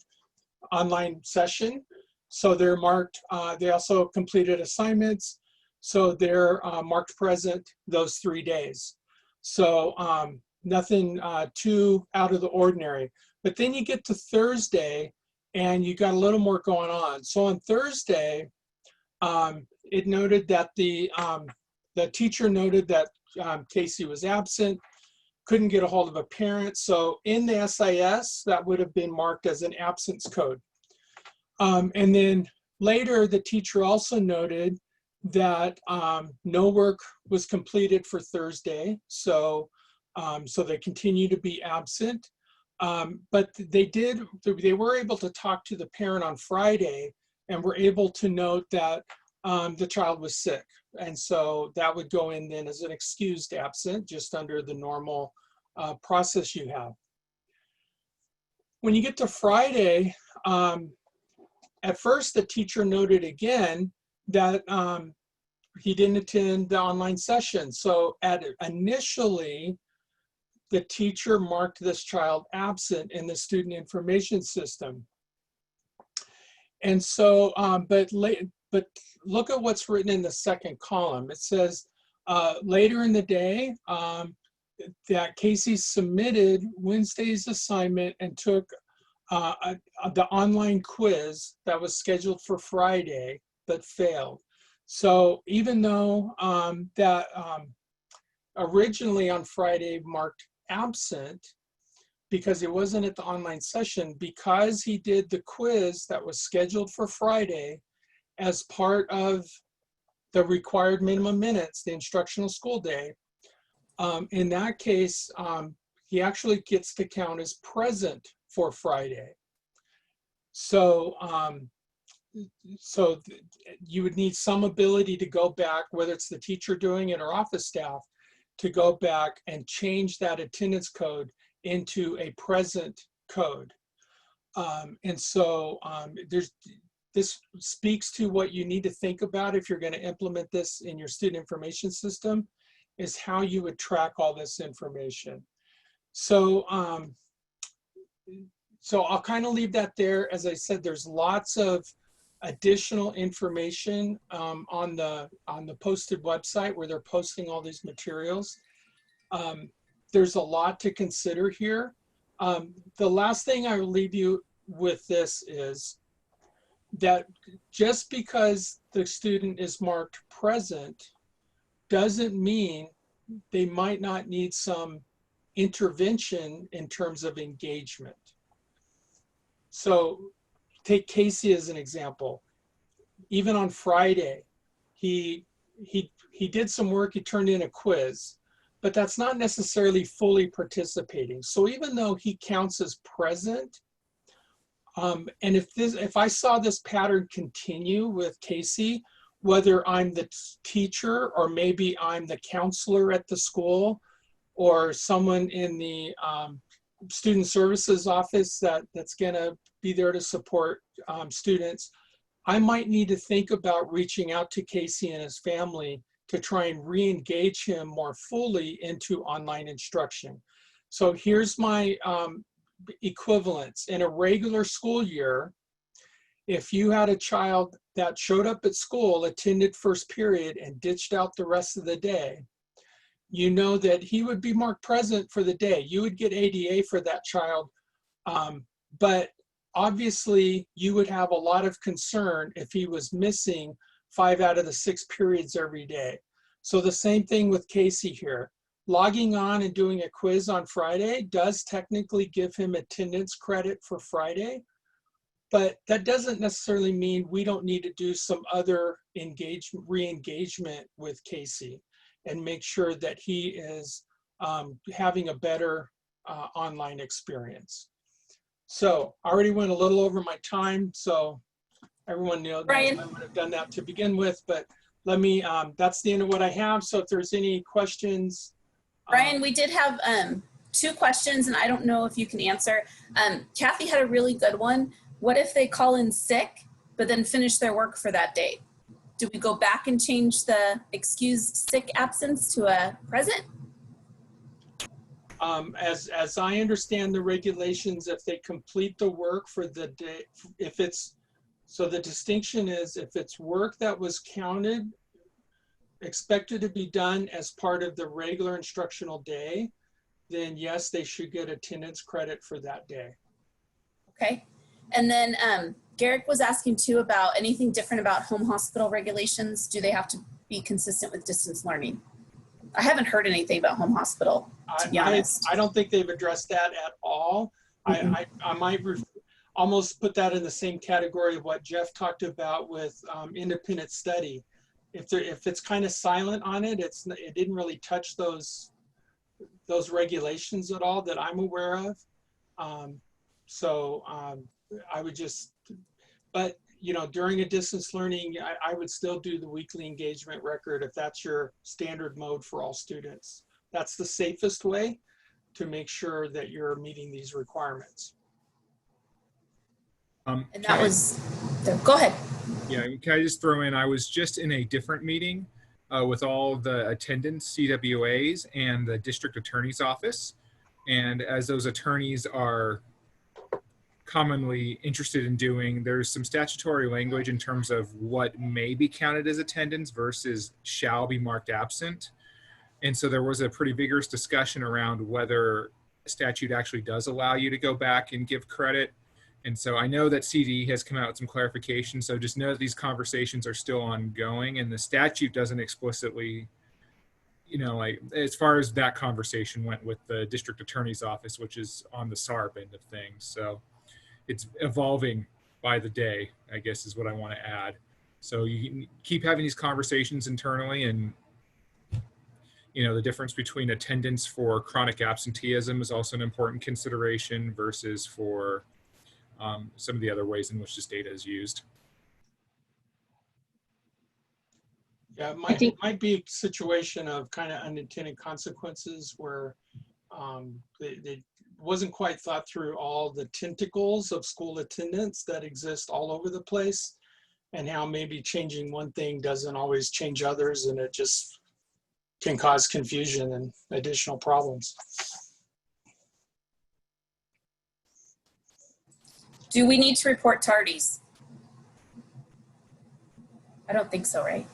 online session. So they're marked, they also completed assignments. So they're marked present those 3 days. So nothing too out of the ordinary. But then you get to Thursday and you got a little more going on. So on Thursday, it noted that the teacher noted that Casey was absent, couldn't get a hold of a parent. So in the SIS, that would have been marked as an absence code. And then later, the teacher also noted that no work was completed for Thursday. So, so they continue to be absent. But they were able to talk to the parent on Friday and were able to note that the child was sick. And so that would go in then as an excused absent, just under the normal process you have. When you get to Friday, at first the teacher noted again that he didn't attend the online session. So initially, the teacher marked this child absent in the student information system. And so, but look at what's written in the second column. It says, later in the day, that Casey submitted Wednesday's assignment and took the online quiz that was scheduled for Friday, but failed. So even though that originally on Friday marked absent, because he wasn't at the online session, because he did the quiz that was scheduled for Friday as part of the required minimum minutes, the instructional school day, in that case, he actually gets to count as present for Friday. So, so you would need some ability to go back, whether it's the teacher doing it or office staff, to go back and change that attendance code into a present code. And so this speaks to what you need to think about if you're going to implement this in your student information system, is how you would track all this information. So, so I'll kind of leave that there. As I said, there's lots of additional information on the posted website where they're posting all these materials. There's a lot to consider here. The last thing I will leave you with this is that just because the student is marked present doesn't mean they might not need some intervention in terms of engagement. So take Casey as an example. Even on Friday, he he did some work, he turned in a quiz, but that's not necessarily fully participating. So even though he counts as present, and if I saw this pattern continue with Casey, whether I'm the teacher or maybe I'm the counselor at the school or someone in the student services office that's gonna be there to support students, I might need to think about reaching out to Casey and his family to try and re-engage him more fully into online instruction. So here's my equivalence. In a regular school year, if you had a child that showed up at school, attended first period, and ditched out the rest of the day, you know that he would be marked present for the day. You would get ADA for that child, but obviously you would have a lot of concern if he was missing 5 out of the 6 periods every day. So the same thing with Casey here. Logging on and doing a quiz on Friday does technically give him attendance credit for Friday, but that doesn't necessarily mean we don't need to do some other re-engagement with Casey and make sure that he is having a better online experience. So I already went a little over my time, so everyone knows Brian. I would have done that to begin with, but let me, that's the end of what I have. So if there's any questions. Brian, we did have 2 questions, and I don't know if you can answer. Kathy had a really good one. What if they call in sick, but then finish their work for that day? Do we go back and change the excused sick absence to a present? As I understand the regulations, if they complete the work for the day, if it's, so the distinction is if it's work that was counted, expected to be done as part of the regular instructional day, then yes, they should get attendance credit for that day. Okay. And then Garrick was asking too about anything different about home hospital regulations. Do they have to be consistent with distance learning? I haven't heard anything about home hospital, to be honest. I don't think they've addressed that at all. I might almost put that in the same category of what Jeff talked about with independent study. If it's kind of silent on it, it didn't really touch those regulations at all that I'm aware of. I would just, but you know, during a distance learning, I would still do the weekly engagement record if that's your standard mode for all students. That's the safest way to make sure that you're meeting these requirements. And that was, go ahead. Yeah, can I just throw in, I was just in a different meeting with all the attendance CWAs and the district attorney's office. And as those attorneys are commonly interested in doing, there's some statutory language in terms of what may be counted as attendance versus shall be marked absent. And so there was a pretty vigorous discussion around whether statute actually does allow you to go back and give credit. And so I know that CD has come out with some clarification. So just know that these conversations are still ongoing, and the statute doesn't explicitly, you know, like as far as that conversation went with the district attorney's office, which is on the SARP end of things. So it's evolving by the day, I guess is what I want to add. So you can keep having these conversations internally, and you know, the difference between attendance for chronic absenteeism is also an important consideration versus for some of the other ways in which this data is used. Yeah, it might be a situation of kind of unintended consequences where they wasn't quite thought through all the tentacles of school attendance that exist all over the place, and how maybe changing one thing doesn't always change others, and it just can cause confusion and additional problems. Do we need to report tardies? I don't think so, right?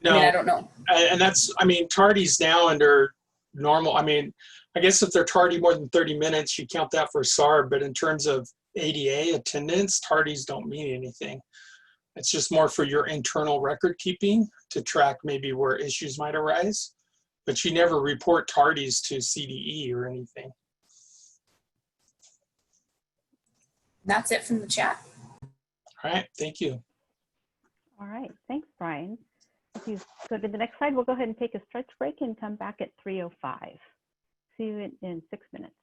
No, I mean, I don't know. And that's, I mean, tardies now under normal, I mean, I guess if they're tardy more than 30 minutes, you count that for SAR, but in terms of ADA attendance, tardies don't mean anything. It's just more for your internal record keeping to track maybe where issues might arise, but you never report tardies to CDE or anything. That's it from the chat. All right, thank you. All right, thanks, Brian. If you go to the next slide, we'll go ahead and take a stretch break and come back at 3:05. See you in 6 minutes.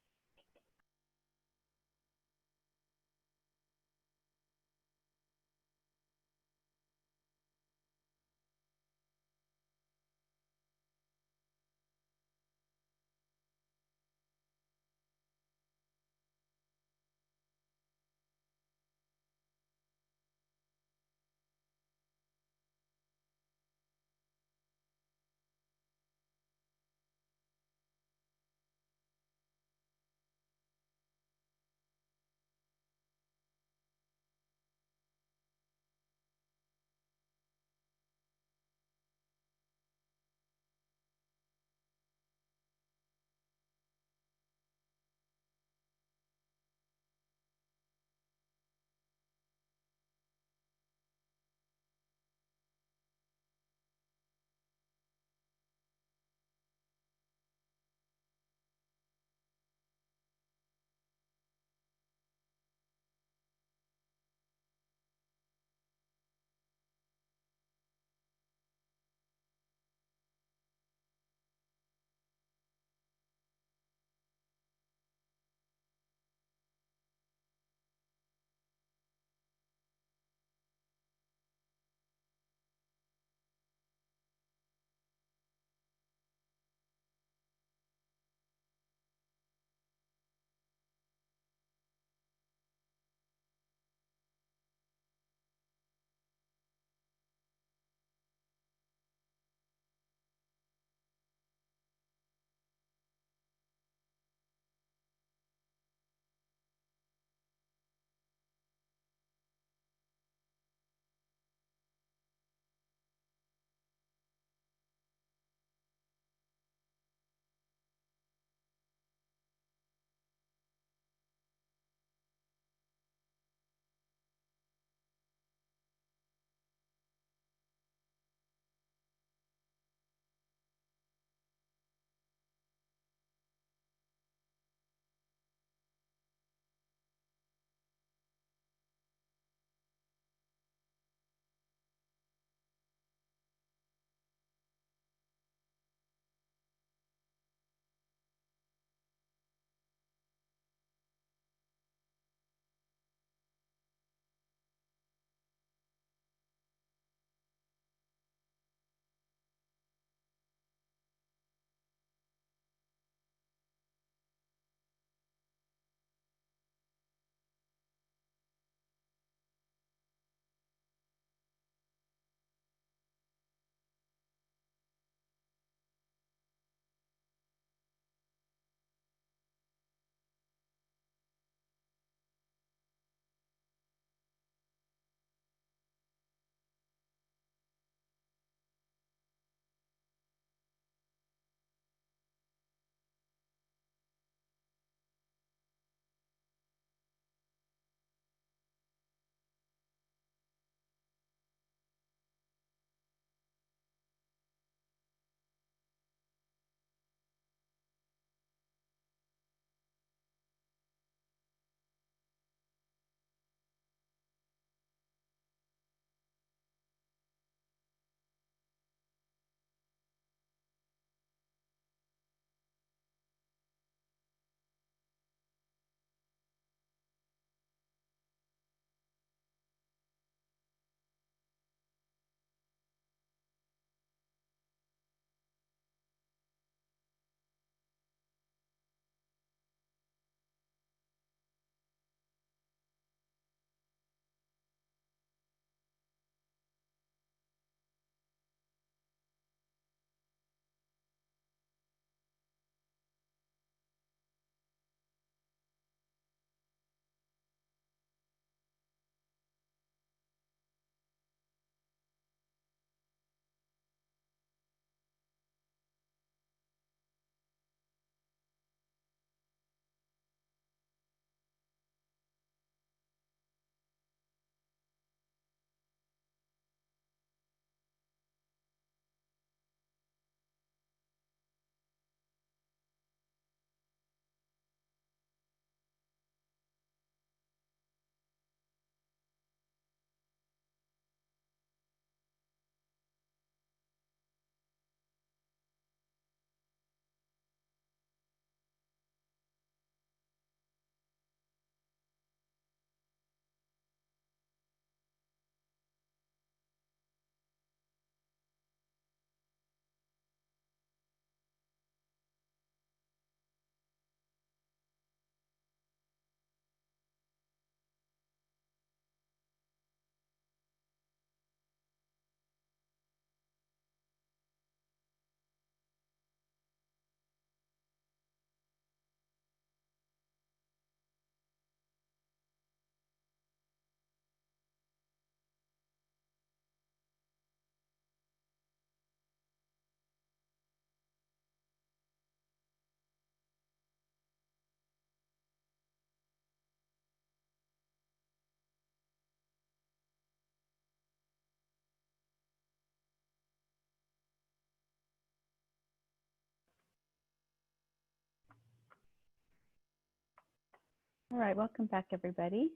All right, welcome back, everybody.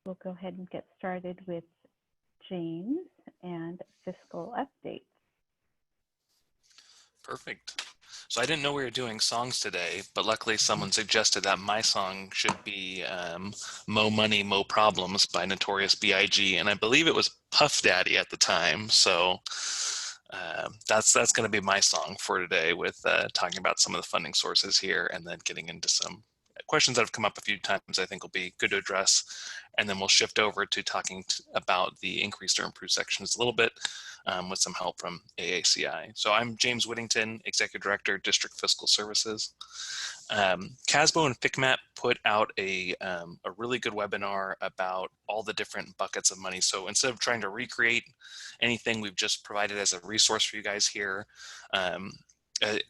We'll go ahead and get started with James and fiscal updates. Perfect. So I didn't know we were doing songs today, but luckily someone suggested that my song should be Mo Money, Mo Problems by Notorious B.I.G. And I believe it was Puff Daddy at the time. So that's going to be my song for today, with talking about some of the funding sources here and then getting into some questions that have come up a few times I think will be good to address. And then we'll shift over to talking about the increased or improved sections a little bit with some help from AACI. So I'm James Whittington, Executive Director, District Fiscal Services. CASBO and FCMAT put out a really good webinar about all the different buckets of money. So instead of trying to recreate anything, we've just provided as a resource for you guys here.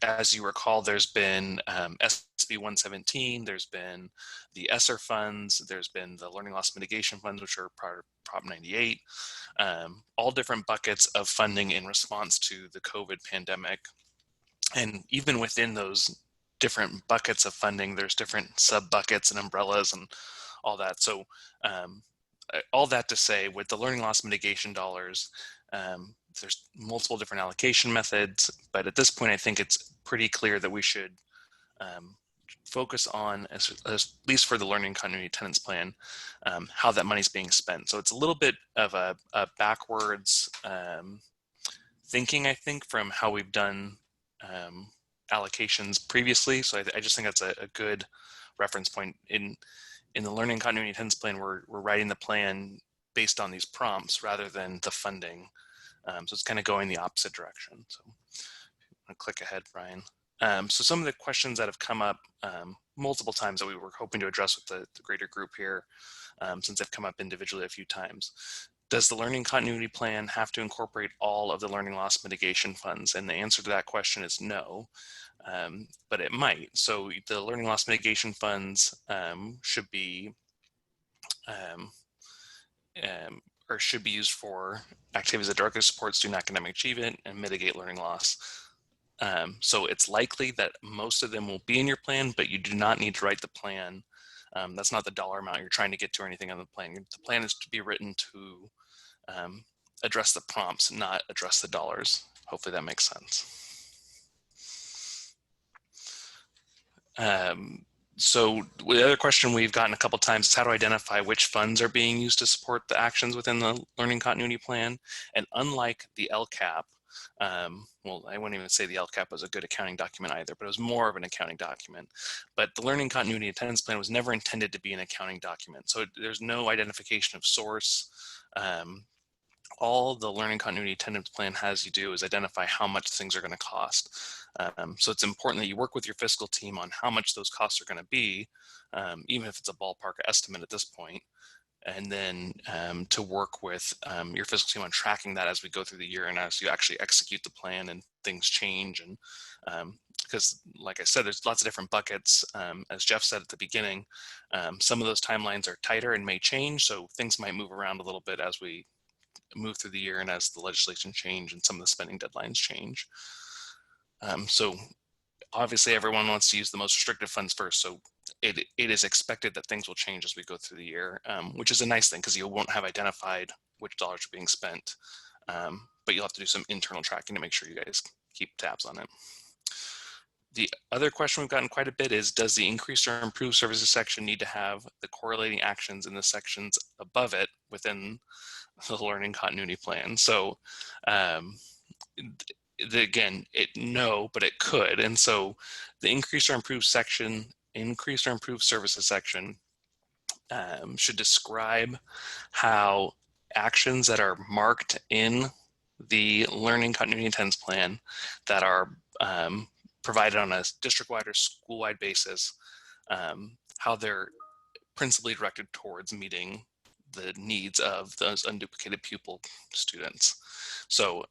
As you recall, there's been SB 117, there's been the ESSER funds, there's been the learning loss mitigation funds, which are part of Prop 98, all different buckets of funding in response to the COVID pandemic. And even within those different buckets of funding, there's different sub buckets and umbrellas and all that. So all that to say, with the learning loss mitigation dollars, there's multiple different allocation methods, but at this point, I think it's pretty clear that we should focus on, at least for the learning continuity attendance plan, how that money's being spent. So it's a little bit of a backwards thinking, I think, from how we've done allocations previously. So I just think that's a good reference point. In the learning continuity attendance plan, we're writing the plan based on these prompts rather than the funding. So it's kind of going the opposite direction. So I'm gonna click ahead, Brian. So some of the questions that have come up multiple times that we were hoping to address with the greater group here, since they've come up individually a few times. Does the learning continuity plan have to incorporate all of the learning loss mitigation funds? And the answer to that question is no, but it might. So the learning loss mitigation funds should be or should be used for activities that directly support student academic achievement and mitigate learning loss. So it's likely that most of them will be in your plan, but you do not need to write the plan. That's not the dollar amount you're trying to get to or anything on the plan. The plan is to be written to address the prompts, not address the dollars. Hopefully that makes sense. So the other question we've gotten a couple times is how to identify which funds are being used to support the actions within the learning continuity plan. And unlike the LCAP, well, I wouldn't even say the LCAP was a good accounting document either, but it was more of an accounting document. But the learning continuity attendance plan was never intended to be an accounting document. So there's no identification of source. All the learning continuity attendance plan has you do is identify how much things are going to cost. So it's important that you work with your fiscal team on how much those costs are going to be, even if it's a ballpark estimate at this point. And then to work with your fiscal team on tracking that as we go through the year and as you actually execute the plan and things change. And because like I said, there's lots of different buckets. As Jeff said at the beginning, some of those timelines are tighter and may change. So things might move around a little bit as we move through the year and as the legislation change and some of the spending deadlines change. So obviously everyone wants to use the most restrictive funds first. So it is expected that things will change as we go through the year, which is a nice thing because you won't have identified which dollars are being spent, but you'll have to do some internal tracking to make sure you guys keep tabs on it. The other question we've gotten quite a bit is, does the increase or improve services section need to have the correlating actions in the sections above it within the learning continuity plan? So again, no, but it could. And so the increase or improve section, increase or improve services section should describe how actions that are marked in the learning continuity attendance plan that are provided on a district-wide or school-wide basis, how they're principally directed towards meeting the needs of those unduplicated pupil students. So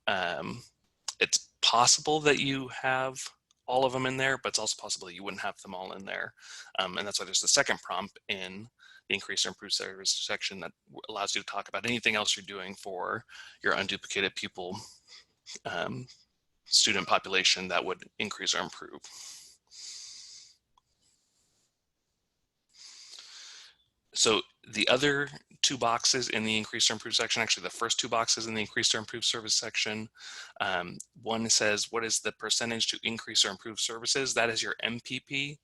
it's possible that you have all of them in there, but it's also possible that you wouldn't have them all in there. And that's why there's the second prompt in the increase or improve service section that allows you to talk about anything else you're doing for your unduplicated pupil student population that would increase or improve. So the other two boxes in the increase or improve section, actually the first two boxes in the increase or improve service section, one says, what is the percentage to increase or improve services? That is your MPP.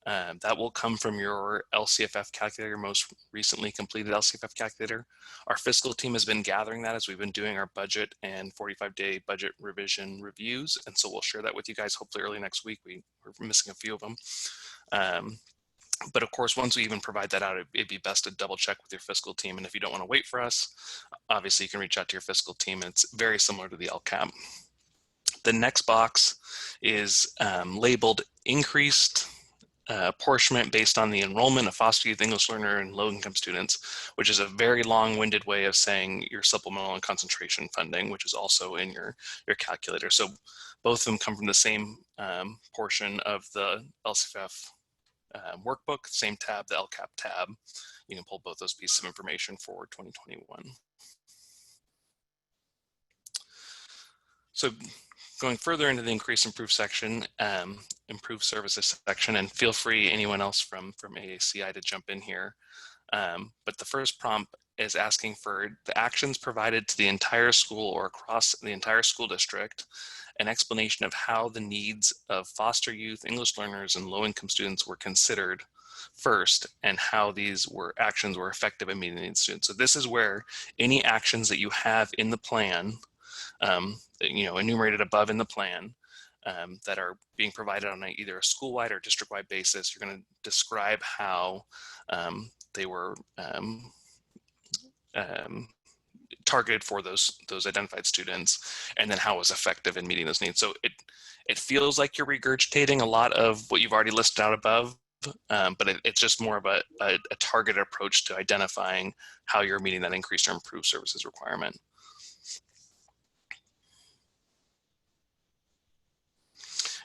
That will come from your LCFF calculator, most recently completed LCFF calculator. Our fiscal team has been gathering that as we've been doing our budget and 45-day budget revision reviews. And so we'll share that with you guys hopefully early next week. We're missing a few of them. But of course, once we even provide that out, it'd be best to double check with your fiscal team. And if you don't want to wait for us, obviously you can reach out to your fiscal team, and it's very similar to the LCAP. The next box is labeled increased apportionment based on the enrollment of foster youth English learner and low-income students, which is a very long-winded way of saying your supplemental and concentration funding, which is also in your calculator. So both of them come from the same portion of the LCFF workbook, same tab, the LCAP tab. You can pull both those pieces of information for 2021. So going further into the increase improve section, improve services section, and feel free anyone else from AACI to jump in here. But the first prompt is asking for the actions provided to the entire school or across the entire school district, an explanation of how the needs of foster youth, English learners, and low-income students were considered first, and how these actions were effective in meeting these students. So this is where any actions that you have in the plan, enumerated above in the plan, that are being provided on either a school-wide or district-wide basis, you're going to describe how they were targeted for those identified students, and then how it was effective in meeting those needs. So it feels like you're regurgitating a lot of what you've already listed out above, but it's just more of a targeted approach to identifying how you're meeting that increased or improved services requirement.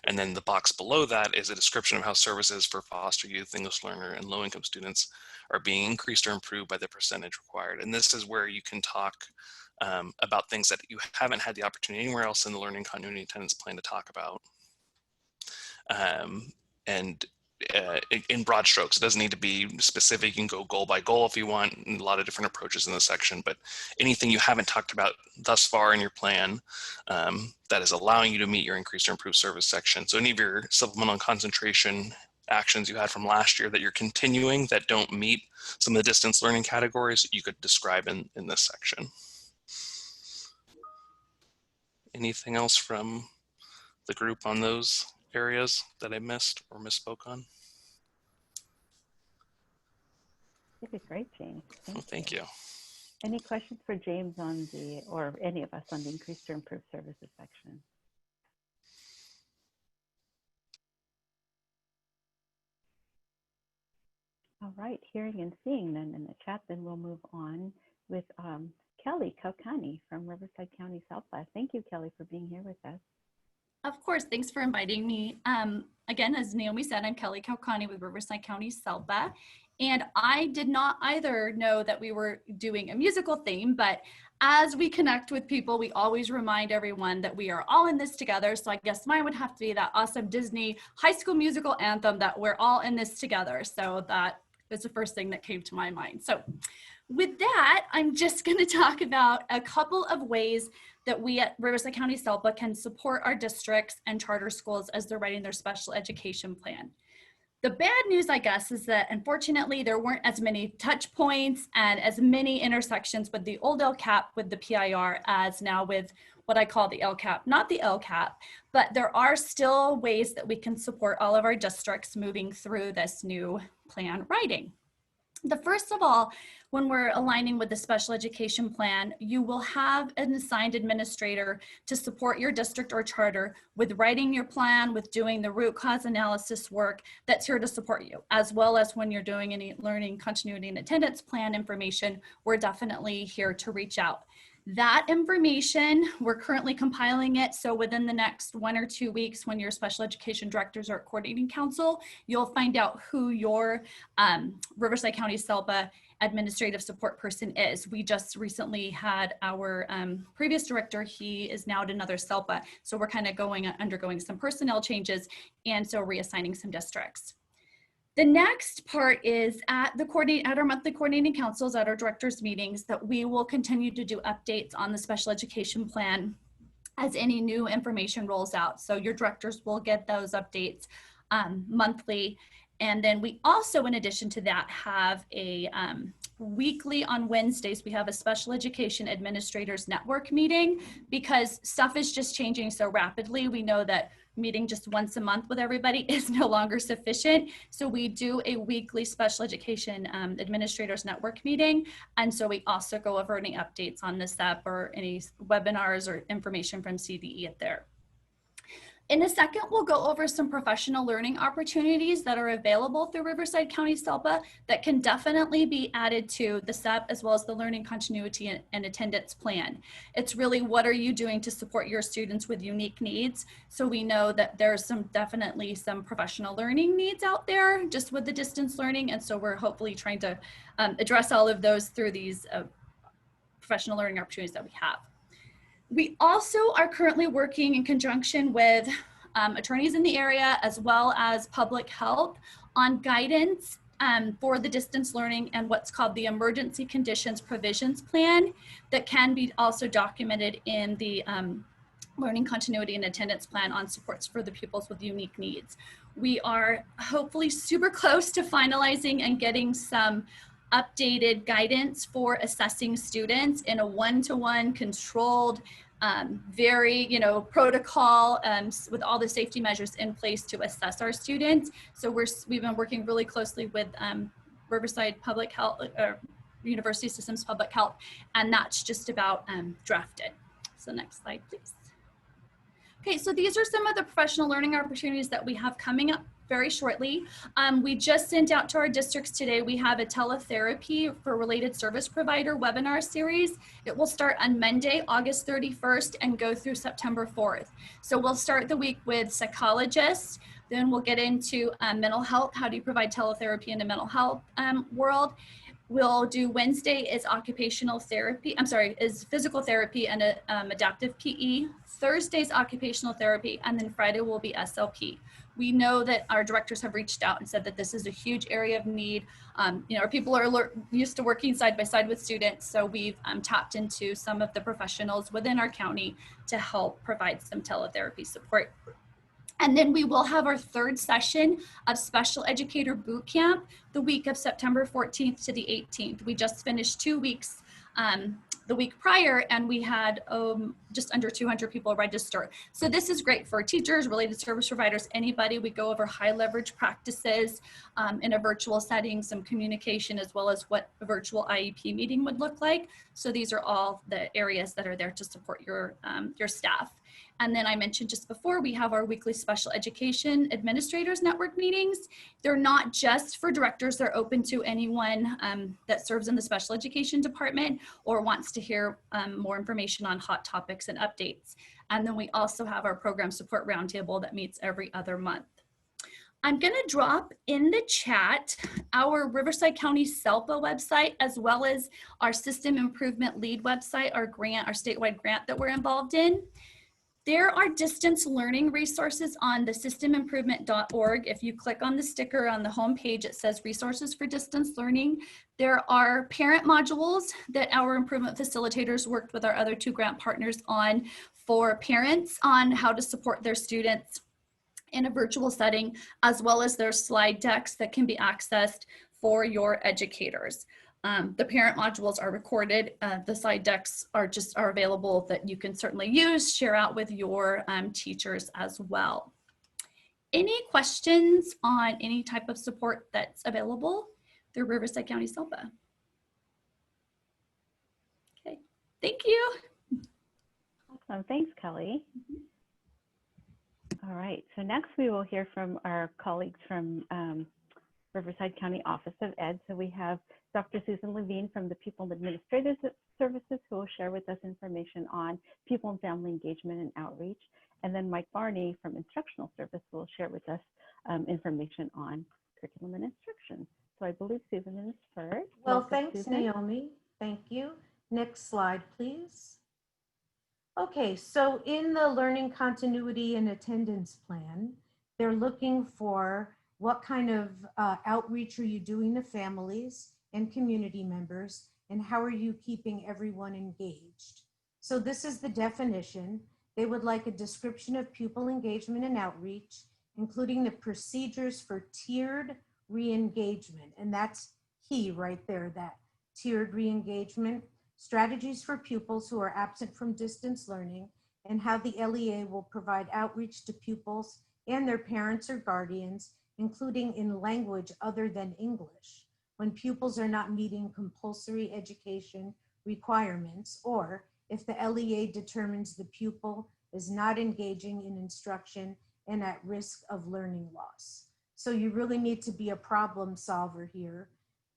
And then the box below that is a description of how services for foster youth, English learner, and low-income students are being increased or improved by the percentage required. And this is where you can talk about things that you haven't had the opportunity anywhere else in the learning continuity attendance plan to talk about. In broad strokes, it doesn't need to be specific. You can go goal by goal if you want, and a lot of different approaches in this section, but anything you haven't talked about thus far in your plan that is allowing you to meet your increased or improved service section. So any of your supplemental concentration actions you had from last year that you're continuing that don't meet some of the distance learning categories, you could describe in this section. Anything else from the group on those areas that I missed or misspoke on? You did great, James. Thank you. Any questions for James on or any of us on the increased or improved services section? All right, hearing and seeing none in the chat, then we'll move on with Kelly Kaukani from Riverside County SELPA. Thank you, Kelly, for being here with us. Of course, thanks for inviting me. Again, as Naomi said, I'm Kelly Kaukani with Riverside County SELPA, and I did not either know that we were doing a musical theme, but as we connect with people, we always remind everyone that we are all in this together. So I guess mine would have to be that awesome Disney High School Musical anthem, that we're all in this together. So that was the first thing that came to my mind. So with that, I'm just going to talk about a couple of ways that we at Riverside County SELPA can support our districts and charter schools as they're writing their special education plan. The bad news, I guess, is that unfortunately there weren't as many touch points and as many intersections with the old LCAP with the PIR as now with what I call the LCAP, not the LCAP, but there are still ways that we can support all of our districts moving through this new plan writing. The first of all, when we're aligning with the special education plan, you will have an assigned administrator to support your district or charter with writing your plan, with doing the root cause analysis work that's here to support you, as well as when you're doing any learning continuity and attendance plan information, we're definitely here to reach out. That information, we're currently compiling it. So within the next 1 or 2 weeks, when your special education directors are at coordinating council, you'll find out who your Riverside County SELPA administrative support person is. We just recently had our previous director, he is now at another SELPA. So we're kind of undergoing some personnel changes and so reassigning some districts. The next part is at our monthly coordinating councils, at our directors meetings, that we will continue to do updates on the special education plan as any new information rolls out. So your directors will get those updates monthly. And then we also, in addition to that, have a weekly on Wednesdays, we have a special education administrators network meeting, because stuff is just changing so rapidly. We know that meeting just once a month with everybody is no longer sufficient. So we do a weekly special education administrators network meeting. And so we also go over any updates on the SEP or any webinars or information from CDE at there. In a second, we'll go over some professional learning opportunities that are available through Riverside County SELPA that can definitely be added to the SEP as well as the learning continuity and attendance plan. It's really, what are you doing to support your students with unique needs? So we know that there's definitely some professional learning needs out there just with the distance learning. And so we're hopefully trying to address all of those through these professional learning opportunities that we have. We also are currently working in conjunction with attorneys in the area as well as public health on guidance for the distance learning and what's called the emergency conditions provisions plan that can be also documented in the learning continuity and attendance plan on supports for the pupils with unique needs. We are hopefully super close to finalizing and getting some updated guidance for assessing students in a one-to-one controlled, very, protocol with all the safety measures in place to assess our students. So we've been working really closely with Riverside Public Health, University Systems Public Health, and that's just about drafted. So next slide, please. Okay, so these are some of the professional learning opportunities that we have coming up very shortly. We just sent out to our districts today. We have a teletherapy for related service provider webinar series. It will start on Monday, August 31st and go through September 4th. So we'll start the week with psychologists, then we'll get into mental health. How do you provide teletherapy in the mental health world? We'll do Wednesday is occupational therapy, is physical therapy and adaptive PE. Thursday's occupational therapy, and then Friday will be SLP. We know that our directors have reached out and said that this is a huge area of need. Our people are used to working side by side with students, so we've tapped into some of the professionals within our county to help provide some teletherapy support. And then we will have our third session of Special Educator Boot Camp the week of September 14th to the 18th. We just finished 2 weeks the week prior, and we had just under 200 people register. So this is great for teachers, related service providers, anybody. We go over high leverage practices in a virtual setting, some communication, as well as what a virtual IEP meeting would look like. So these are all the areas that are there to support your staff. And then I mentioned just before, we have our weekly special education administrators network meetings. They're not just for directors, they're open to anyone that serves in the special education department or wants to hear more information on hot topics and updates. And then we also have our program support roundtable that meets every other month. I'm going to drop in the chat our Riverside County SELPA website, as well as our System Improvement Lead website, our statewide grant that we're involved in. There are distance learning resources on the systemimprovement.org. If you click on the sticker on the home page, it says resources for distance learning. There are parent modules that our improvement facilitators worked with our other 2 grant partners on for parents on how to support their students in a virtual setting, as well as their slide decks that can be accessed for your educators. The parent modules are recorded. The slide decks are available that you can certainly use, share out with your teachers as well. Any questions on any type of support that's available through Riverside County SELPA? Okay, thank you. Awesome, thanks, Kelly. All right, so next we will hear from our colleagues from Riverside County Office of Ed. So we have Dr. Susan Levine from the People and Administrative Services, who will share with us information on people and family engagement and outreach. And then Mike Barney from Instructional Service will share with us information on curriculum and instruction. So I believe Susan is first. Well, Welcome, thanks, Susan. Naomi. Thank you. Next slide, please. Okay, so in the learning continuity and attendance plan, they're looking for What kind of outreach are you doing to families and community members? And how are you keeping everyone engaged? So this is the definition. They would like a description of pupil engagement and outreach, including the procedures for tiered re-engagement. And that's key right there, that tiered re-engagement, strategies for pupils who are absent from distance learning, and how the LEA will provide outreach to pupils and their parents or guardians, including in language other than English, when pupils are not meeting compulsory education requirements, or if the LEA determines the pupil is not engaging in instruction and at risk of learning loss. So you really need to be a problem solver here,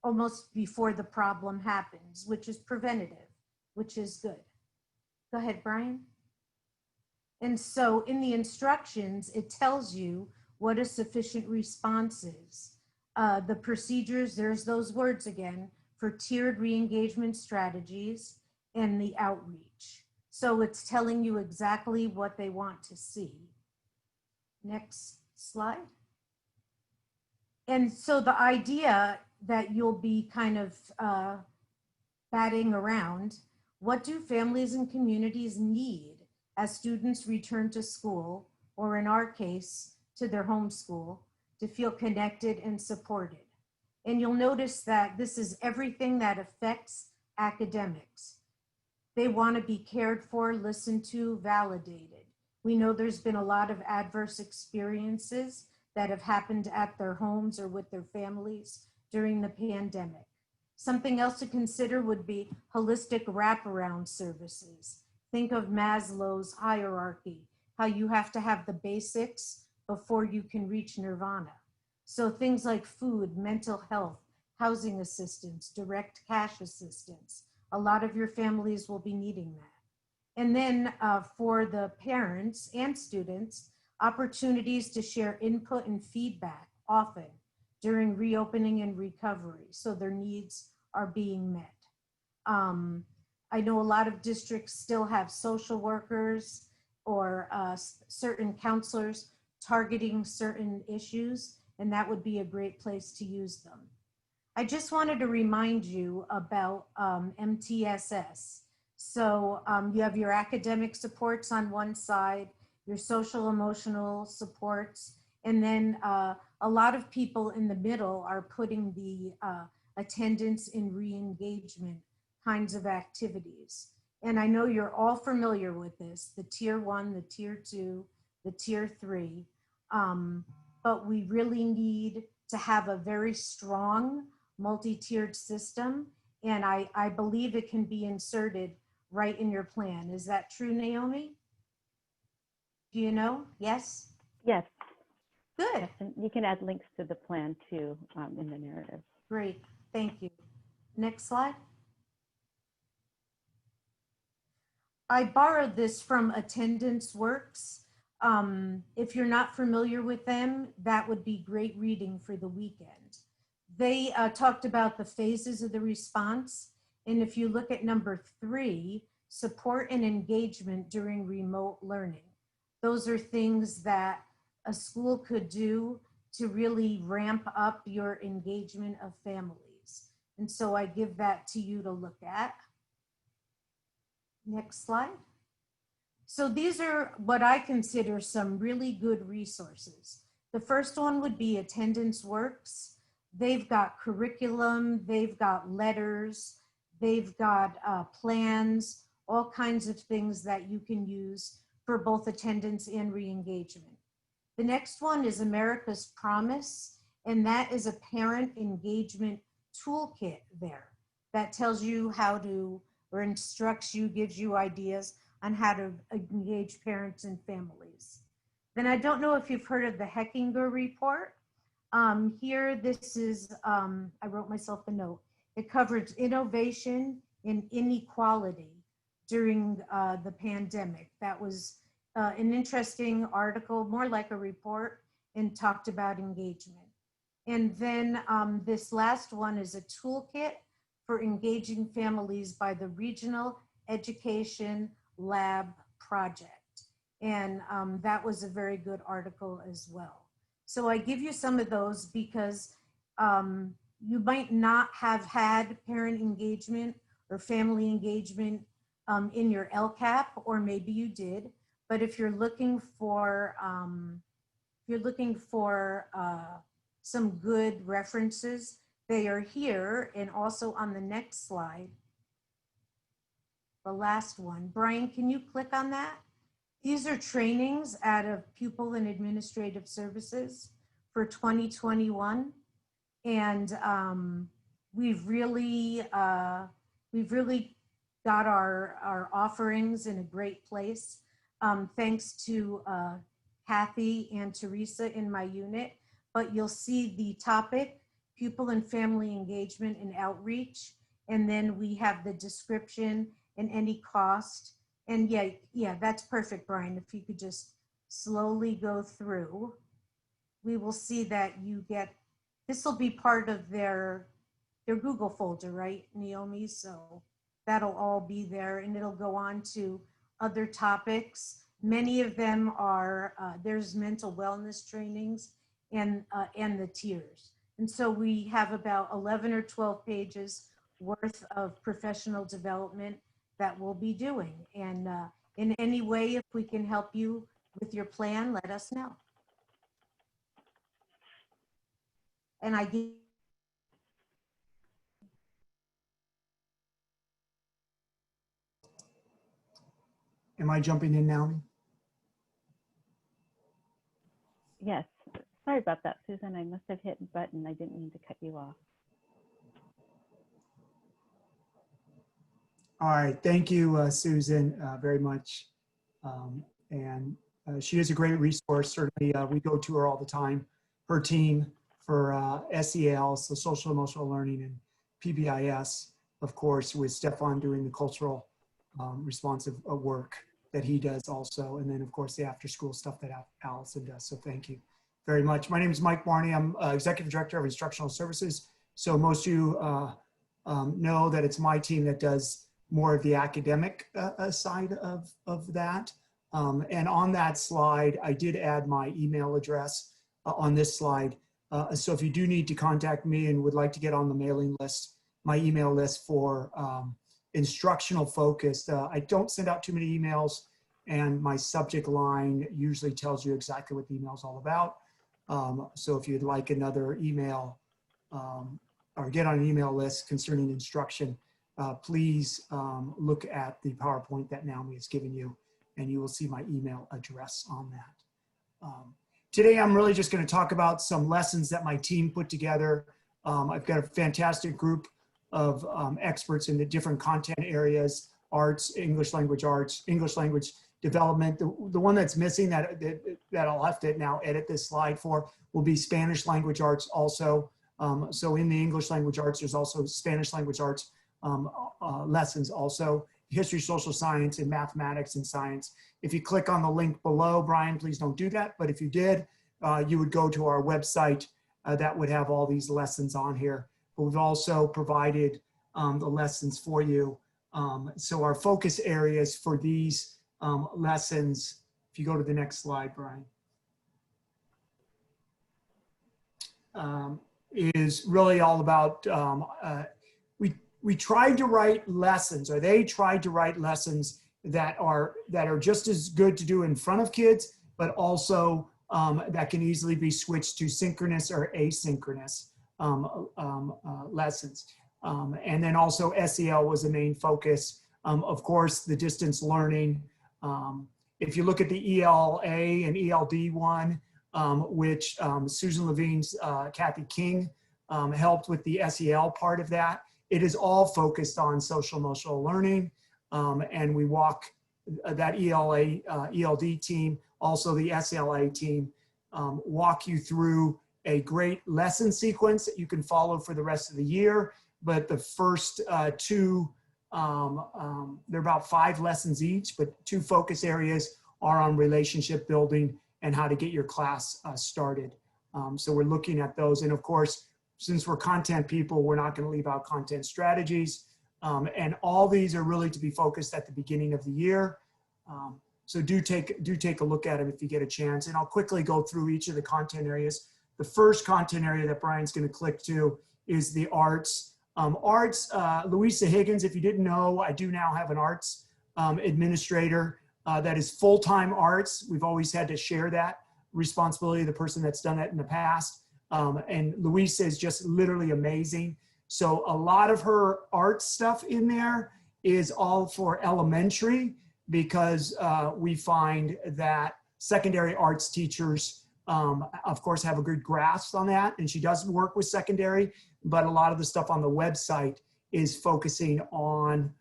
almost before the problem happens, which is preventative, which is good. Go ahead, Brian. And so in the instructions, it tells you what a sufficient response is. The procedures, there's those words again, for tiered re-engagement strategies and the outreach. So it's telling you exactly what they want to see. Next slide. And so the idea that you'll be kind of batting around, what do families and communities need as students return to school, or in our case, to their home school, to feel connected and supported? And you'll notice that this is everything that affects academics. They want to be cared for, listened to, validated. We know there's been a lot of adverse experiences that have happened at their homes or with their families during the pandemic. Something else to consider would be holistic wraparound services. Think of Maslow's hierarchy, how you have to have the basics before you can reach nirvana. So things like food, mental health, housing assistance, direct cash assistance. A lot of your families will be needing that. And then for the parents and students, opportunities to share input and feedback often during reopening and recovery, so their needs are being met. I know a lot of districts still have social workers or certain counselors targeting certain issues, and that would be a great place to use them. I just wanted to remind you about MTSS. So you have your academic supports on one side, your social emotional supports, and then a lot of people in the middle are putting the attendance and re-engagement kinds of activities. And I know you're all familiar with this, the tier 1, the tier 2, the tier 3, but we really need to have a very strong multi-tiered system, and I believe it can be inserted right in your plan. Is that true, Naomi? Do you know? Yes? Yes. Good. And you can add links to the plan too in the narrative. Great. Thank you. Next slide. I borrowed this from Attendance Works. If you're not familiar with them, that would be great reading for the weekend. They talked about the phases of the response. And if you look at number 3, support and engagement during remote learning. Those are things that a school could do to really ramp up your engagement of families. And so I give that to you to look at. Next slide. So these are what I consider some really good resources. The first one would be Attendance Works. They've got curriculum, they've got letters, they've got plans, all kinds of things that you can use for both attendance and re-engagement. The next one is America's Promise, and that is a parent engagement toolkit there that tells you how to, or instructs you, gives you ideas on how to engage parents and families. Then I don't know if you've heard of the Heckinger report. Here, this is, I wrote myself a note. It covers innovation and inequality during the pandemic. That was an interesting article, more like a report, and talked about engagement. And then this last one is a toolkit for engaging families by the Regional Education Lab Project. And that was a very good article as well. So I give you some of those because you might not have had parent engagement or family engagement in your LCAP, or maybe you did. But if you're looking for some good references, they are here and also on the next slide, the last one. Brian, can you click on that? These are trainings out of Pupil and Administrative Services for 2021. And we've really got our offerings in a great place. Thanks to Kathy and Teresa in my unit, but you'll see the topic, pupil and family engagement and outreach. And then we have the description and any cost. And yeah, that's perfect, Brian. If you could just slowly go through, we will see that you get, this will be part of their Google folder, right, Naomi? So that'll all be there, and it'll go on to other topics. Many of them are, there's mental wellness trainings and the tiers. And so we have about 11 or 12 pages worth of professional development that we'll be doing. And in any way, if we can help you with your plan, let us know. And I give Am I jumping in now? Yes. Sorry about that, Susan. I must have hit a button. I didn't mean to cut you off. All right, thank you, Susan, very much. She is a great resource. Certainly, we go to her all the time. Her team for SEL, so social emotional learning, and PBIS, of course, with Stefan doing the cultural responsive work that he does also. And then, of course, the after school stuff that Allison does. So thank you very much. My name is Mike Barney. I'm Executive Director of Instructional Services. So most of you know that it's my team that does more of the academic side of that. And on that slide, I did add my email address on this slide. So if you do need to contact me and would like to get on the mailing list, my email list for instructional focused, I don't send out too many emails, and my subject line usually tells you exactly what the email is all about. So if you'd like another email or get on an email list concerning instruction, please look at the PowerPoint that Naomi has given you, and you will see my email address on that. Today, I'm really just going to talk about some lessons that my team put together. I've got a fantastic group of experts in the different content areas: arts, English language development. The one that's missing that I'll have to now edit this slide for will be Spanish language arts also. So in the English language arts, there's also Spanish language arts lessons also, history, social science, and mathematics and science. If you click on the link below, Brian, please don't do that. But if you did, you would go to our website that would have all these lessons on here. But we've also provided the lessons for you. So our focus areas for these lessons, if you go to the next slide, Brian, is really all about, we tried to write lessons, or they tried to write lessons that are just as good to do in front of kids, but also that can easily be switched to synchronous or asynchronous lessons. And then also SEL was the main focus. Of course, the distance learning. If you look at the ELA and ELD one, which Susan Levine's Kathy King helped with the SEL part of that, it is all focused on social emotional learning. And we walk that ELA, ELD team, also the SLA team, walk you through a great lesson sequence that you can follow for the rest of the year. But the first two, they're about 5 lessons each, but 2 focus areas are on relationship building and how to get your class started. So we're looking at those. And of course, since we're content people, we're not going to leave out content strategies. And all these are really to be focused at the beginning of the year. So do take a look at them if you get a chance. And I'll quickly go through each of the content areas. The first content area that Brian's going to click to is the arts. Louisa Higgins, if you didn't know, I do now have an arts administrator that is full-time arts. We've always had to share that responsibility, the person that's done that in the past. And Louisa is just literally amazing. So a lot of her art stuff in there is all for elementary, because we find that secondary arts teachers, of course, have a good grasp on that. And she does work with secondary, but a lot of the stuff on the website is focusing on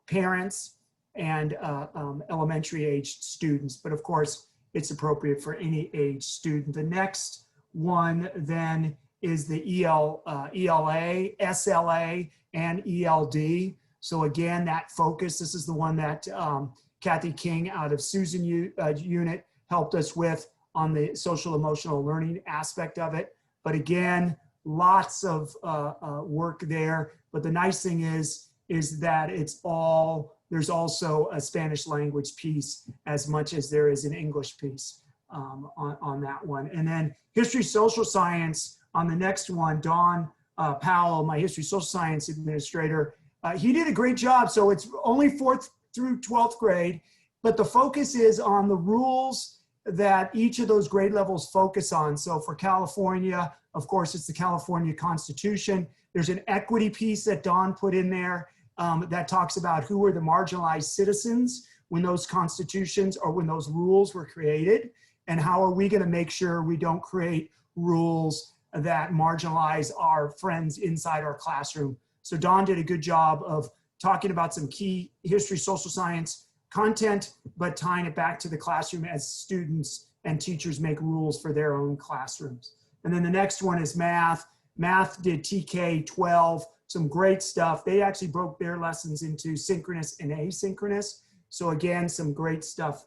parents and elementary aged students. But of course, it's appropriate for any age student. The next one then is the ELA, SLA, and ELD. So again, that focus, this is the one that Kathy King out of Susan unit helped us with on the social emotional learning aspect of it. But again, lots of work there. But the nice thing is that it's all, there's also a Spanish language piece as much as there is an English piece on that one. And then history, social science on the next one, Don Powell, my history, social science administrator, he did a great job. So it's only 4th through 12th grade, but the focus is on the rules that each of those grade levels focus on. So for California, of course, it's the California Constitution. There's an equity piece that Don put in there that talks about who were the marginalized citizens when those constitutions or when those rules were created, and how are we going to make sure we don't create rules that marginalize our friends inside our classroom. So Don did a good job of talking about some key history, social science content, but tying it back to the classroom as students and teachers make rules for their own classrooms. And then the next one is math. Math did TK 12, some great stuff. They actually broke their lessons into synchronous and asynchronous. So again, some great stuff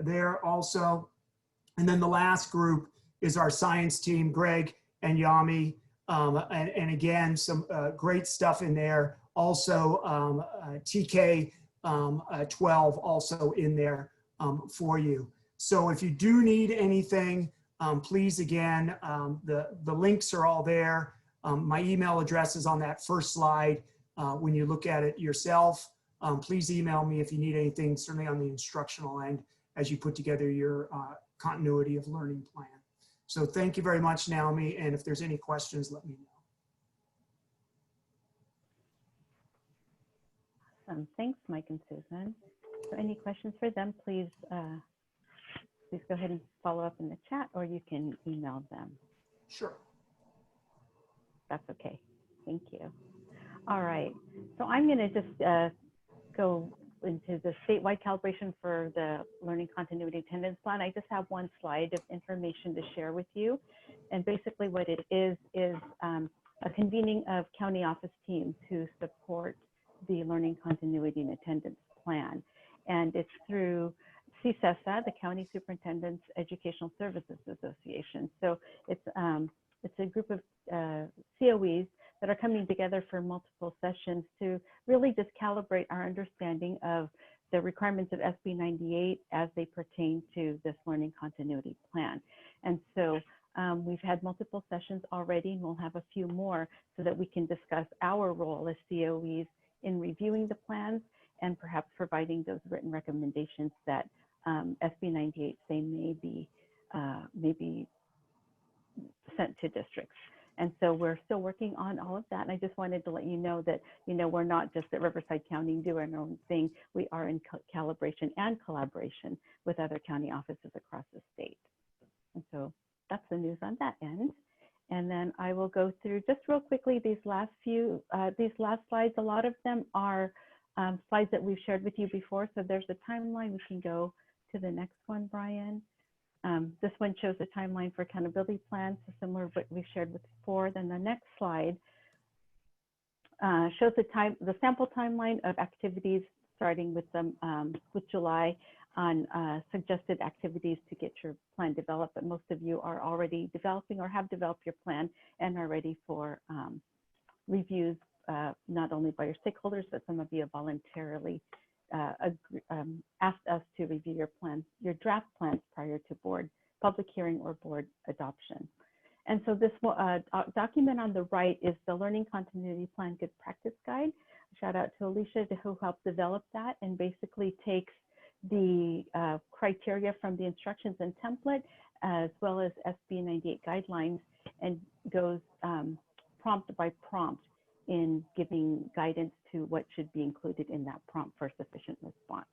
there also. And then the last group is our science team, Greg and Yami. And again, some great stuff in there. Also, TK 12 also in there for you. So if you do need anything, please, again, the links are all there. My email address is on that first slide. When you look at it yourself, please email me if you need anything, certainly on the instructional end, as you put together your continuity of learning plan. So thank you very much, Naomi. And if there's any questions, let me know. Awesome. Thanks, Mike and Susan. So any questions for them, please go ahead and follow up in the chat, or you can email them. Sure. That's okay. Thank you. All right. So I'm going to just go into the statewide calibration for the learning continuity attendance plan. I just have one slide of information to share with you. And basically what it is a convening of county office teams who support the learning continuity and attendance plan. And it's through CSESA, the County Superintendent's Educational Services Association. So it's a group of COEs that are coming together for multiple sessions to really just calibrate our understanding of the requirements of SB 98 as they pertain to this learning continuity plan. And so we've had multiple sessions already, and we'll have a few more so that we can discuss our role as COEs in reviewing the plans and perhaps providing those written recommendations that SB 98 say may be sent to districts. And so we're still working on all of that. And I just wanted to let you know that, we're not just at Riverside County doing our own thing. We are in calibration and collaboration with other county offices across the state. And so that's the news on that end. And then I will go through just real quickly these last slides. A lot of them are slides that we've shared with you before. So there's a timeline. We can go to the next one, Brian. This one shows the timeline for accountability plans, so similar to what we shared with before. Then the next slide shows the sample timeline of activities, starting with July on suggested activities to get your plan developed. But most of you are already developing or have developed your plan and are ready for reviews, not only by your stakeholders, but some of you have voluntarily asked us to review your plans, your draft plans prior to board public hearing or board adoption. And so this document on the right is the Learning Continuity Plan Good Practice Guide. Shout out to Alicia who helped develop that and basically takes the criteria from the instructions and template as well as SB 98 guidelines and goes prompt by prompt in giving guidance to what should be included in that prompt for sufficient response.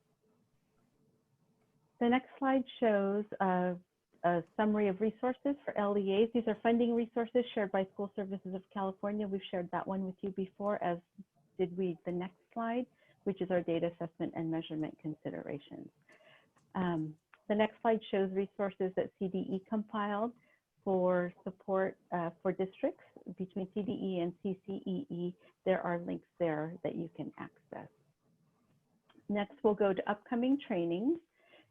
The next slide shows a summary of resources for LEAs. These are funding resources shared by School Services of California. We've shared that one with you before, as did we the next slide, which is our data assessment and measurement considerations. The next slide shows resources that CDE compiled for support for districts between CDE and CCEE. There are links there that you can access. Next, we'll go to upcoming trainings.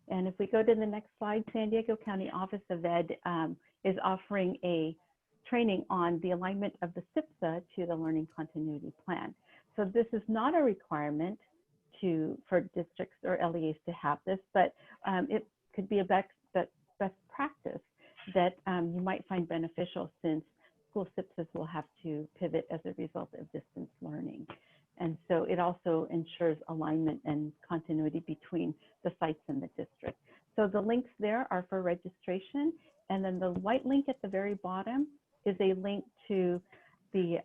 And if we go to the next slide, San Diego County Office of Ed is offering a training on the alignment of the SIPSA to the Learning Continuity Plan. So this is not a requirement for districts or LEAs to have this, but it could be a best practice that you might find beneficial, since school SIPSAs will have to pivot as a result of distance learning. And so it also ensures alignment and continuity between the sites and the district. So the links there are for registration. And then the white link at the very bottom is a link to the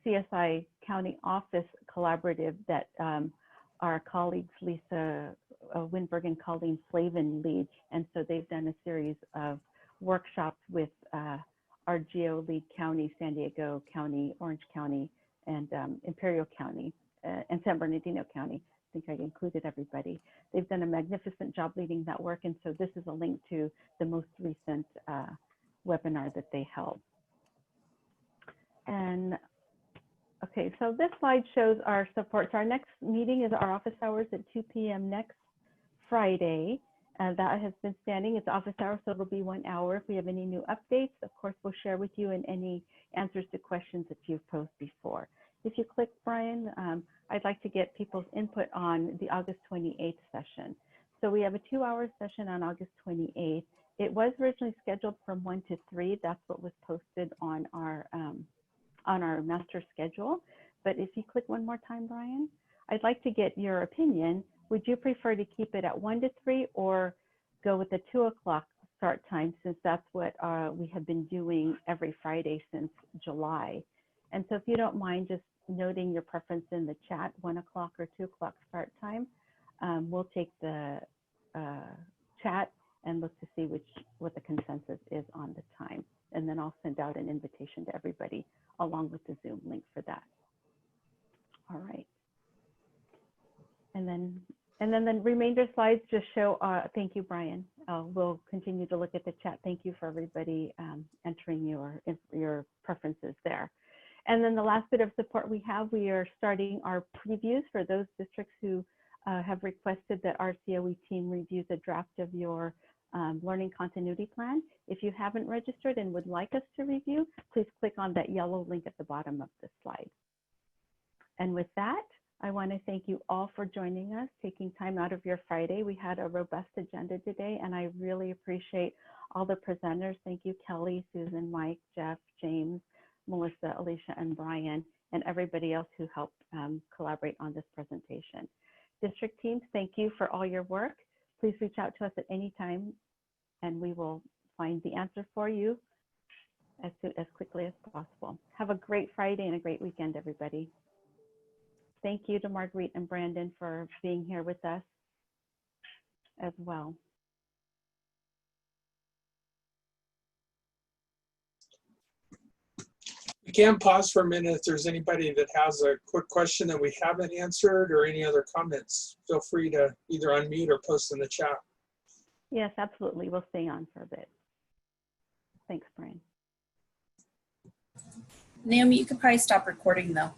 CSI County Office Collaborative that our colleagues Lisa Winberg and Colleen Slavin lead. And so they've done a series of workshops with our GEO lead county, San Diego County, Orange County, and Imperial County, and San Bernardino County. I think I included everybody. They've done a magnificent job leading that work. And so this is a link to the most recent webinar that they held. And okay, so this slide shows our support. So our next meeting is our office hours at 2 p.m. next Friday. That has been standing. It's office hours, so it'll be 1 hour. If we have any new updates, of course, we'll share with you, and any answers to questions that you've posed before. If you click, Brian, I'd like to get people's input on the August 28th session. So we have a 2-hour session on August 28th. It was originally scheduled from 1 to 3. That's what was posted on our master schedule. But if you click one more time, Brian, I'd like to get your opinion. Would you prefer to keep it at 1 to 3 or go with the 2 o'clock start time, since that's what we have been doing every Friday since July? And so if you don't mind just noting your preference in the chat, 1 o'clock or 2 o'clock start time, we'll take the chat and look to see what the consensus is on the time. And then I'll send out an invitation to everybody along with the Zoom link for that. All right. And then the remainder slides just show, thank you, Brian. We'll continue to look at the chat. Thank you for everybody entering your preferences there. And then the last bit of support we are starting our previews for those districts who have requested that our RCOE team reviews a draft of your learning continuity plan. If you haven't registered and would like us to review, please click on that yellow link at the bottom of the slide. And with that, I want to thank you all for joining us, taking time out of your Friday. We had a robust agenda today, and I really appreciate all the presenters. Thank you, Kelly, Susan, Mike, Jeff, James, Melissa, Alicia, and Brian, and everybody else who helped collaborate on this presentation. District teams, thank you for all your work. Please reach out to us at any time, and we will find the answer for you as quickly as possible. Have a great Friday and a great weekend, everybody. Thank you to Marguerite and Brandon for being here with us as well. We can pause for a minute if there's anybody that has a quick question that we haven't answered or any other comments. Feel free to either unmute or post in the chat. Yes, absolutely. We'll stay on for a bit. Thanks, Brian. Naomi, you could probably stop recording though.